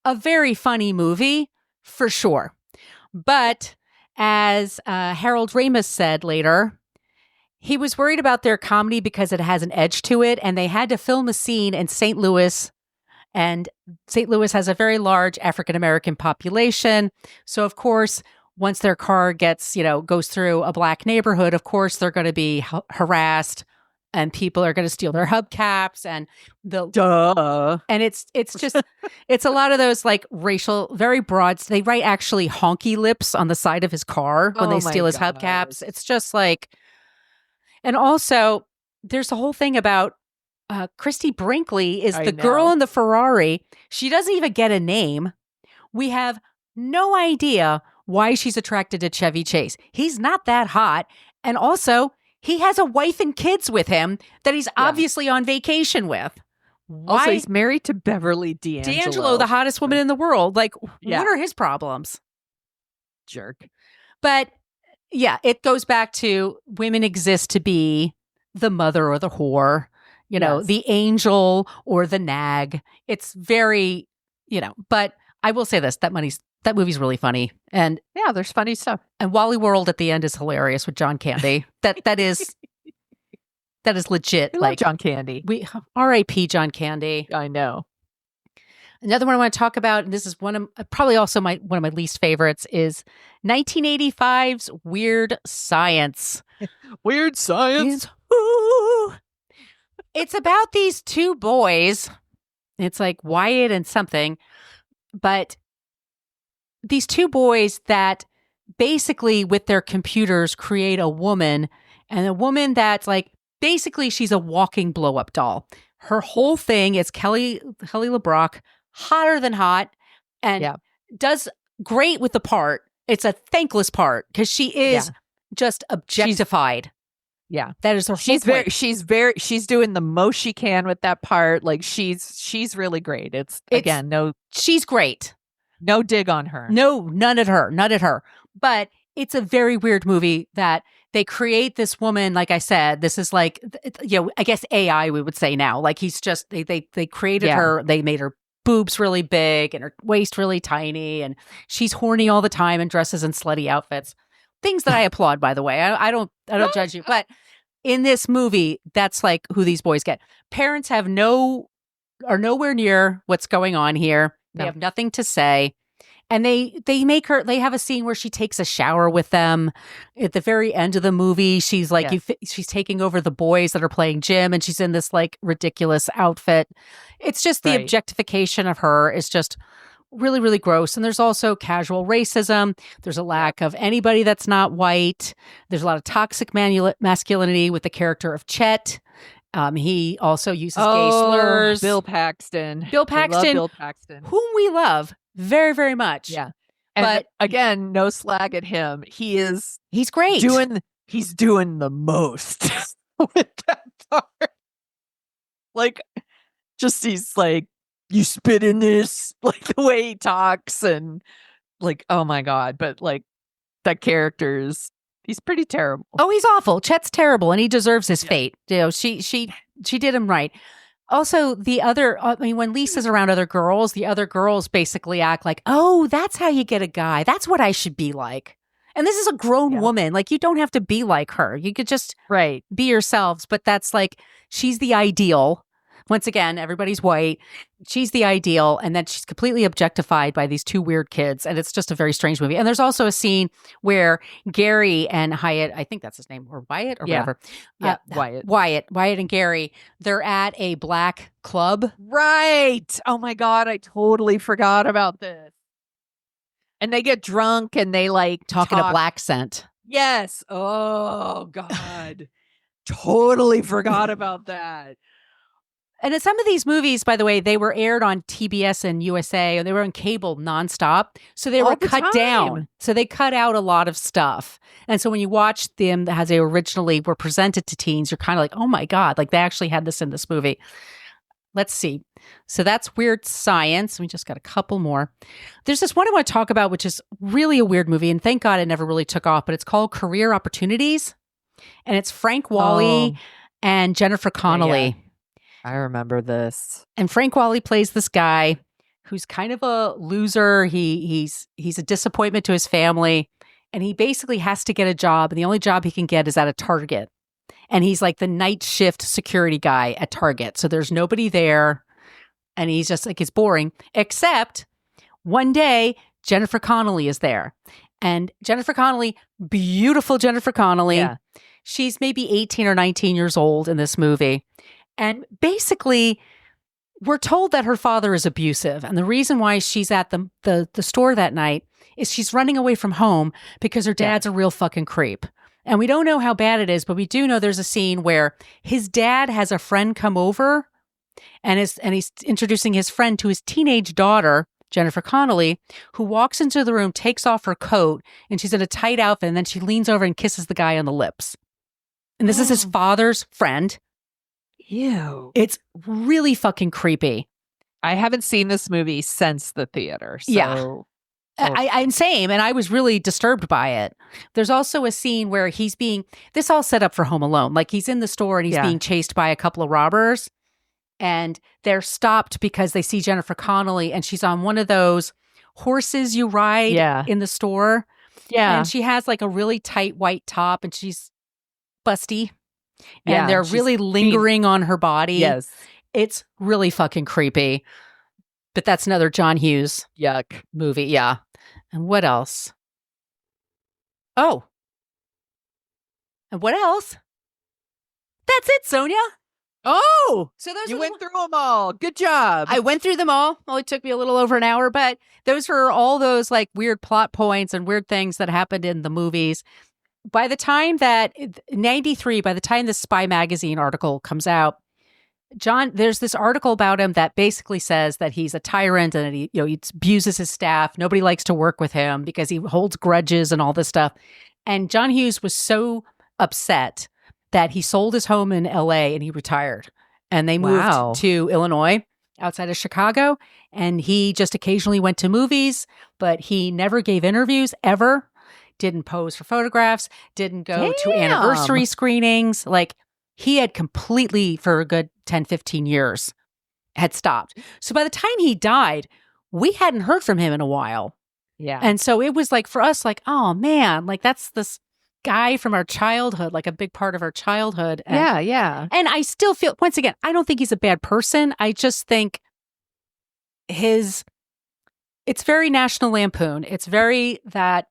Speaker 3: A very funny movie, for sure. But as Harold Ramis said later, he was worried about their comedy because it has an edge to it, and they had to film a scene in St. Louis. And St. Louis has a very large African-American population. So, of course, once their car gets, goes through a black neighborhood, of course, they're going to be harassed and people are going to steal their hubcaps and and it's just, it's a lot of those like racial, very broad. They write actually honky lips on the side of his car when they steal his hubcaps. It's just like, and also there's a whole thing about Christy Brinkley is the girl in the Ferrari. She doesn't even get a name. We have no idea why she's attracted to Chevy Chase. He's not that hot. And also, he has a wife and kids with him that he's obviously on vacation with. Why?
Speaker 2: Also, he's married to Beverly D'Angelo.
Speaker 3: D'Angelo, the hottest woman in the world. Like, what are his problems?
Speaker 2: Jerk.
Speaker 3: But yeah, it goes back to women exist to be the mother or the whore. The angel or the nag. It's very, but I will say this, that movie's really funny. And
Speaker 2: yeah, there's funny stuff.
Speaker 3: And Wally World at the end is hilarious with John Candy. that is legit.
Speaker 2: I love John Candy.
Speaker 3: R.I.P. John Candy.
Speaker 2: I know.
Speaker 3: Another one I want to talk about, and this is probably also one of my least favorites, is 1985's Weird Science.
Speaker 2: Weird Science.
Speaker 3: It's about these two boys. It's like Wyatt and something, but these two boys that basically with their computers create a woman, and a woman that's like, basically she's a walking blow up doll. Her whole thing is Kelly LeBrock, hotter than hot, and does great with the part. It's a thankless part because she is just objectified. That is her whole point.
Speaker 2: She's doing the most she can with that part. Like she's really great. She's
Speaker 3: great.
Speaker 2: No dig on her.
Speaker 3: No, none at her. But it's a very weird movie that they create this woman. Like I said, this is like, I guess AI we would say now. Like he's just they created her. They made her boobs really big and her waist really tiny, and she's horny all the time and dresses in slutty outfits. Things that I applaud, by the way. I don't judge you, but in this movie, that's like who these boys get. Parents are nowhere near what's going on here. They have nothing to say. And they have a scene where she takes a shower with them at the very end of the movie. She's like, she's taking over the boys that are playing gym, and she's in this like ridiculous outfit. It's just the objectification of her is just really, really gross. And there's also casual racism. There's a lack of anybody that's not white. There's a lot of toxic masculinity with the character of Chet. He also uses gay slurs.
Speaker 2: Bill Paxton,
Speaker 3: whom we love very, very much.
Speaker 2: Yeah. But again, no slag at him. He's
Speaker 3: great.
Speaker 2: He's doing the most with that part. Like, he's like, you spit in this, like the way he talks, and like, oh my God. But like that he's pretty terrible.
Speaker 3: Oh, he's awful. Chet's terrible, and he deserves his fate. She did him right. Also, when Lisa's around other girls, the other girls basically act like, oh, that's how you get a guy. That's what I should be like. And this is a grown woman. Like, you don't have to be like her. You could just be yourselves. But that's like, she's the ideal. Once again, everybody's white. She's the ideal, and then she's completely objectified by these two weird kids, and it's just a very strange movie. And there's also a scene where Gary and Hyatt, I think that's his name, or Wyatt, or whatever.
Speaker 2: Yeah,
Speaker 3: Wyatt and Gary, they're at a black club.
Speaker 2: Right. Oh my God, I totally forgot about this. And they get drunk and they like
Speaker 3: Talk in a black scent.
Speaker 2: Yes. Oh God. Totally forgot about that.
Speaker 3: And in some of these movies, by the way, they were aired on TBS and USA, or they were on cable nonstop. So they were cut down. So they cut out a lot of stuff. And so when you watch them as they originally were presented to teens, you're kind of like, oh my God, like they actually had this in this movie. Let's see. So that's Weird Science. We just got a couple more. There's this one I want to talk about, which is really a weird movie. And thank God it never really took off, but it's called Career Opportunities. And it's Frank Whaley and Jennifer Connelly.
Speaker 2: Yeah. I remember this.
Speaker 3: And Frank Whaley plays this guy who's kind of a loser. He's a disappointment to his family. And he basically has to get a job. And the only job he can get is at a Target. And he's like the night shift security guy at Target. So there's nobody there. And he's just like, it's boring. Except one day, Jennifer Connelly is there. And Jennifer Connelly, beautiful Jennifer Connelly.
Speaker 2: Yeah.
Speaker 3: She's maybe 18 or 19 years old in this movie. And basically, we're told that her father is abusive. And the reason why she's at the store that night is she's running away from home because her dad's a real fucking creep. And we don't know how bad it is, but we do know there's a scene where his dad has a friend come over and he's introducing his friend to his teenage daughter, Jennifer Connelly, who walks into the room, takes off her coat, and she's in a tight outfit, and then she leans over and kisses the guy on the lips. And this is his father's friend.
Speaker 2: Ew.
Speaker 3: It's really fucking creepy.
Speaker 2: I haven't seen this movie since the theater. So.
Speaker 3: Yeah. I'm same, and I was really disturbed by it. There's also a scene where this all set up for Home Alone. Like he's in the store and he's being chased by a couple of robbers, and they're stopped because they see Jennifer Connelly, and she's on one of those horses you ride in the store. Yeah. And she has like a really tight white top, and she's busty. And they're really lingering on her body.
Speaker 2: Yes.
Speaker 3: It's really fucking creepy. But that's another John Hughes movie. Yeah. And what else? Oh. And what else? That's it, Sonia.
Speaker 2: Oh,
Speaker 3: so those
Speaker 2: you went through them all. Good job.
Speaker 3: I went through them all. Only took me a little over an hour, but those were all those like weird plot points and weird things that happened in the movies. By the time that 93, by the time the Spy Magazine article comes out, there's this article about him that basically says that he's a tyrant and that he abuses his staff. Nobody likes to work with him because he holds grudges and all this stuff. And John Hughes was so upset that he sold his home in LA and he retired. And they moved to Illinois outside of Chicago. And he just occasionally went to movies, but he never gave interviews ever. Didn't pose for photographs, didn't go to anniversary screenings. Like he had completely, for a good 10, 15 years, had stopped. So by the time he died, we hadn't heard from him in a while.
Speaker 2: Yeah.
Speaker 3: And so it was like, for us, like, oh man, like that's this guy from our childhood, like a big part of our childhood. And,
Speaker 2: yeah.
Speaker 3: And I still feel, once again, I don't think he's a bad person. I just think it's very National Lampoon. It's very that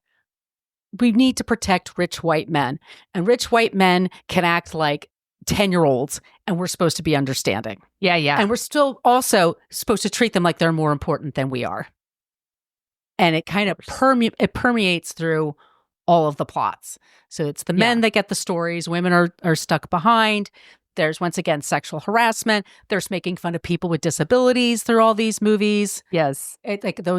Speaker 3: we need to protect rich white men, and rich white men can act like 10-year-olds, and we're supposed to be understanding.
Speaker 2: Yeah.
Speaker 3: And we're still also supposed to treat them like they're more important than we are. And it kind of permeates through all of the plots. So it's the men that get the stories. Women are stuck behind. There's, once again, sexual harassment. There's making fun of people with disabilities through all these movies.
Speaker 2: Yes.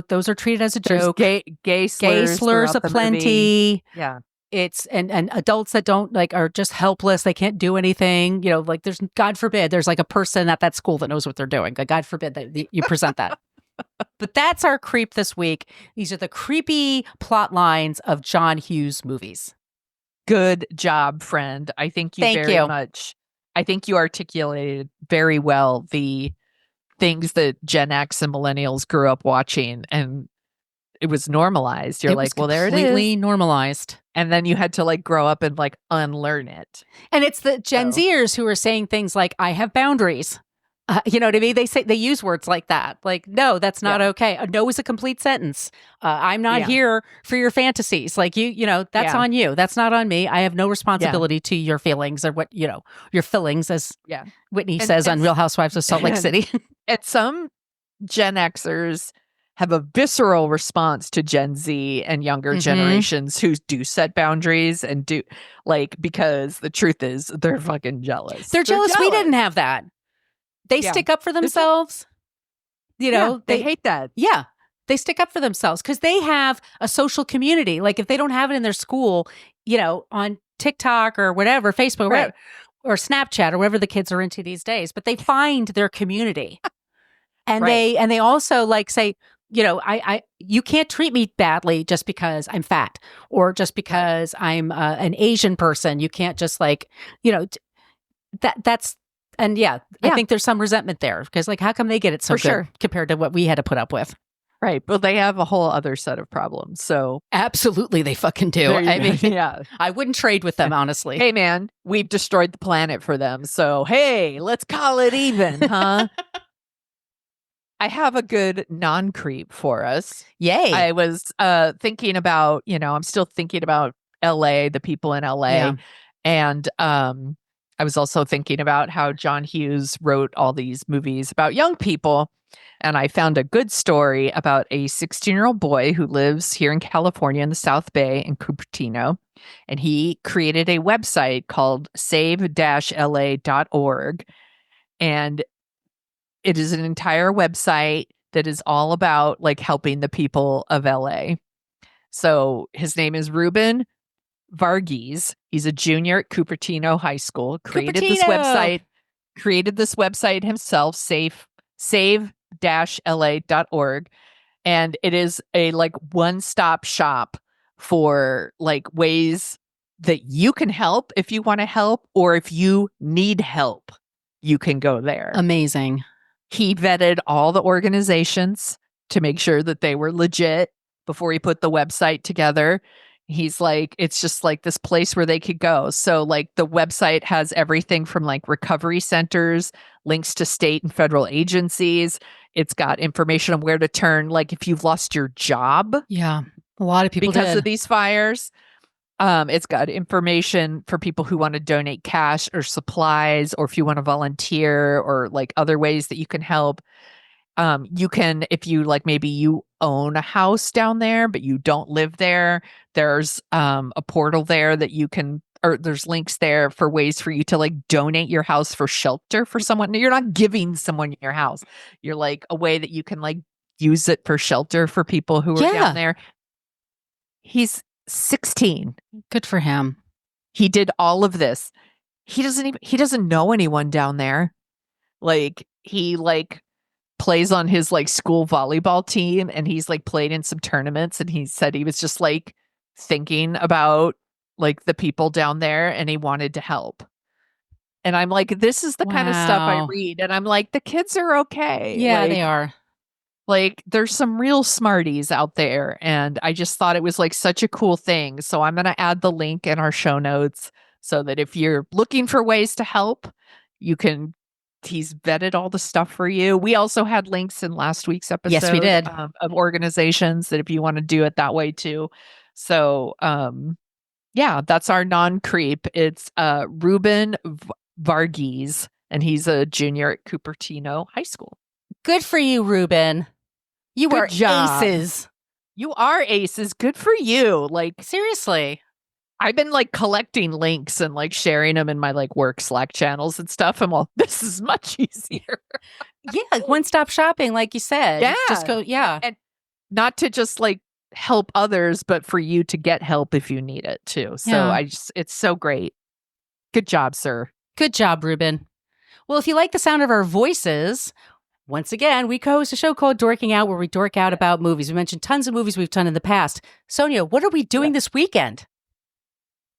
Speaker 3: Those are treated as a joke.
Speaker 2: Gay slurs
Speaker 3: aplenty.
Speaker 2: Yeah.
Speaker 3: It's and adults that don't are just helpless. They can't do anything. There's, God forbid, there's like a person at that school that knows what they're doing. Like, God forbid that you present that. But that's our creep this week. These are the creepy plot lines of John Hughes movies.
Speaker 2: Good job, friend. I thank you very much. I think you articulated very well the things that Gen X and millennials grew up watching, and it was normalized. You're like, well, there it is.
Speaker 3: Completely normalized.
Speaker 2: And then you had to grow up and unlearn it.
Speaker 3: And it's the Gen Zers who are saying things like, I have boundaries. You know what I mean? They use words like that. Like, no, that's not
Speaker 2: Yeah.
Speaker 3: okay. A no is a complete sentence. I'm not
Speaker 2: Yeah.
Speaker 3: here for your fantasies. Like you know, that's
Speaker 2: Yeah.
Speaker 3: on you. That's not on me. I have no responsibility to your feelings or what, you know, your feelings, as
Speaker 2: Yeah.
Speaker 3: Whitney says on Real Housewives of Salt Lake City.
Speaker 2: And some Gen Xers have a visceral response to Gen Z and younger generations who do set boundaries and do like, because the truth is they're fucking jealous.
Speaker 3: They're jealous. We didn't have that. They
Speaker 2: Yeah.
Speaker 3: stick up for themselves. You know,
Speaker 2: they hate that.
Speaker 3: Yeah. They stick up for themselves because they have a social community. Like if they don't have it in their school, you know, on TikTok or whatever, Facebook,
Speaker 2: Right.
Speaker 3: or Snapchat or whatever the kids are into these days, but they find their community. And
Speaker 2: Right.
Speaker 3: they also like say, you know, you can't treat me badly just because I'm fat or just because I'm an Asian person. You can't just like, you know, that's. And I think there's some resentment there because, like, how come they get it so
Speaker 2: For
Speaker 3: good
Speaker 2: sure.
Speaker 3: compared to what we had to put up with?
Speaker 2: Right. But they have a whole other set of problems. So
Speaker 3: Absolutely, they fucking do.
Speaker 2: there you
Speaker 3: I
Speaker 2: go.
Speaker 3: mean,
Speaker 2: yeah.
Speaker 3: I wouldn't trade with them, honestly.
Speaker 2: Hey, man, we've destroyed the planet for them. So, hey, let's call it even, huh? I have a good non-creep for us.
Speaker 3: Yay.
Speaker 2: I was thinking about, you know, I'm still thinking about LA, the people in LA.
Speaker 3: Yeah.
Speaker 2: And I was also thinking about how John Hughes wrote all these movies about young people. And I found a good story about a 16-year-old boy who lives here in California in the South Bay in Cupertino. And he created a website called save-la.org. And it is an entire website that is all about like helping the people of LA. So his name is Ruben Varghese. He's a junior at Cupertino High School. Created this website himself, save-la.org. And it is a like one-stop shop for like ways that you can help if you want to help, or if you need help, you can go there.
Speaker 3: Amazing.
Speaker 2: He vetted all the organizations to make sure that they were legit before he put the website together. He's like, it's just like this place where they could go. So like the website has everything from like recovery centers, links to state and federal agencies. It's got information on where to turn, like if you've lost your job.
Speaker 3: Yeah. A lot of people
Speaker 2: because
Speaker 3: did.
Speaker 2: of these fires. It's got information for people who want to donate cash or supplies, or if you want to volunteer, or like other ways that you can help. You can, if you like, maybe you own a house down there, but you don't live there, there's a portal there that you can, or there's links there for ways for you to like donate your house for shelter for someone. You're not giving someone your house. You're like a way that you can like use it for shelter for people who are down there. He's 16.
Speaker 3: Good for him.
Speaker 2: He did all of this. He doesn't know anyone down there. Like he like plays on his like school volleyball team, and he's like played in some tournaments, and he said he was just like thinking about like the people down there and he wanted to help. And I'm like, this is the kind of stuff I read, and I'm like, the kids are okay.
Speaker 3: Yeah,
Speaker 2: like,
Speaker 3: they are.
Speaker 2: Like there's some real smarties out there, and I just thought it was like such a cool thing. So I'm going to add the link in our show notes so that if you're looking for ways to help, you can. He's vetted all the stuff for you. We also had links in last week's episode.
Speaker 3: Yes, we did.
Speaker 2: Of organizations that if you want to do it that way too. So yeah, that's our non-creep. It's Ruben Varghese, and he's a junior at Cupertino High School.
Speaker 3: Good for you, Ruben. You
Speaker 2: Good
Speaker 3: are
Speaker 2: job.
Speaker 3: aces.
Speaker 2: You are aces. Good for you. Like
Speaker 3: seriously.
Speaker 2: I've been like collecting links and like sharing them in my like work Slack channels and stuff. And well, this is much easier.
Speaker 3: Yeah, one-stop shopping, like you said.
Speaker 2: Yeah.
Speaker 3: Just go, yeah.
Speaker 2: And not to just like help others, but for you to get help if you need it too. So it's so great. Good job, sir.
Speaker 3: Good job, Ruben. Well, if you like the sound of our voices, once again, we co-host a show called Dorking Out, where we dork out about movies. We mentioned tons of movies we've done in the past. Sonia, what are we doing this weekend?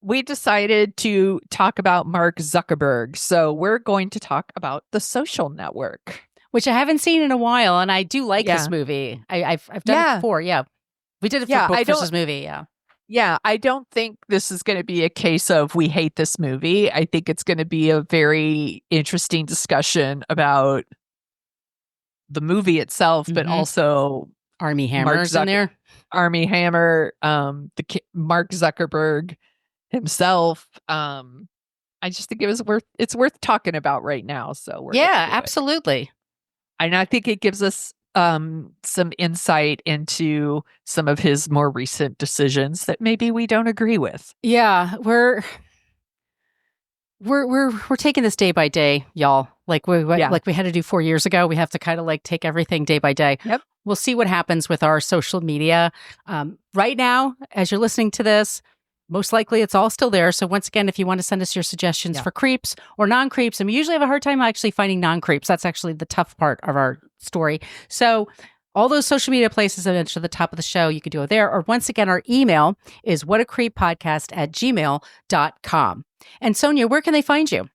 Speaker 2: We decided to talk about Mark Zuckerberg. So we're going to talk about The Social Network,
Speaker 3: which I haven't seen in a while, and I do like this movie. I've done it before. Yeah, we did it for book versus movie. Yeah,
Speaker 2: Yeah, I don't think this is going to be a case of we hate this movie. I think it's going to be a very interesting discussion about the movie itself, but also
Speaker 3: Army Hammer's in there.
Speaker 2: Army Hammer, Mark Zuckerberg himself. I just think it's worth talking about right now. So we're gonna do it.
Speaker 3: Absolutely.
Speaker 2: And I think it gives us some insight into some of his more recent decisions that maybe we don't agree with.
Speaker 3: Yeah, we're taking this day by day, y'all. Like we had to do 4 years ago. We have to kind of like take everything day by day.
Speaker 2: Yep.
Speaker 3: We'll see what happens with our social media. Right now, as you're listening to this, most likely it's all still there. So once again, if you want to send us your suggestions for creeps or non-creeps, and we usually have a hard time actually finding non-creeps. That's actually the tough part of our story. So all those social media places I mentioned at the top of the show, you could do it there. Or once again, our email is whatacreeppodcast@gmail.com. And Sonia, where can they find you?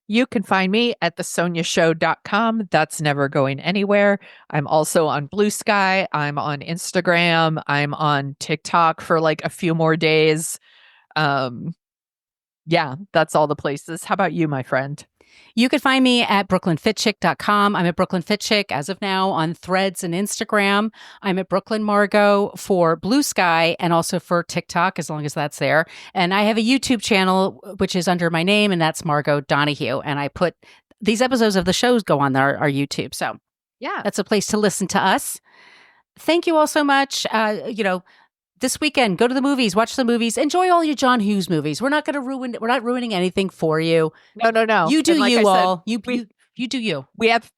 Speaker 2: You can find me at thesoniashow.com. That's never going anywhere. I'm also on Blue Sky. I'm on Instagram. I'm on TikTok for like a few more days. Yeah, that's all the places. How about you, my friend?
Speaker 3: You can find me at brooklynfitchick.com. I'm at Brooklyn Fit Chick as of now on Threads and Instagram. I'm at Brooklyn Margot for Blue Sky and also for TikTok, as long as that's there. And I have a YouTube channel, which is under my name, and that's Margot Donahue. And I put these episodes of the shows go on our YouTube. So
Speaker 2: yeah,
Speaker 3: that's a place to listen to us. Thank you all so much. This weekend, go to the movies, watch the movies, enjoy all your John Hughes movies. We're not ruining anything for you.
Speaker 2: No.
Speaker 3: You do
Speaker 2: like
Speaker 3: you all.
Speaker 2: Said,
Speaker 3: you do you.
Speaker 2: We have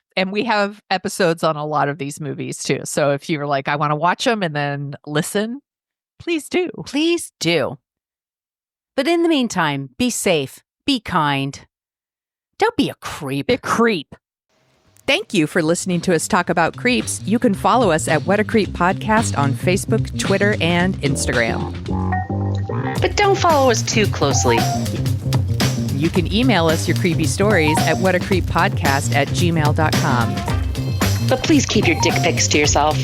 Speaker 2: episodes on a lot of these movies too. So if you're like, I want to watch them and then listen, please do.
Speaker 3: Please do. But in the meantime, be safe, be kind. Don't be a creep.
Speaker 2: A creep. Thank you for listening to us talk about creeps. You can follow us at What a Creep Podcast on Facebook, Twitter, and Instagram.
Speaker 1: But don't follow us too closely.
Speaker 2: You can email us your creepy stories at whatacreeppodcast@gmail.com.
Speaker 1: But please keep your dick pics to yourself.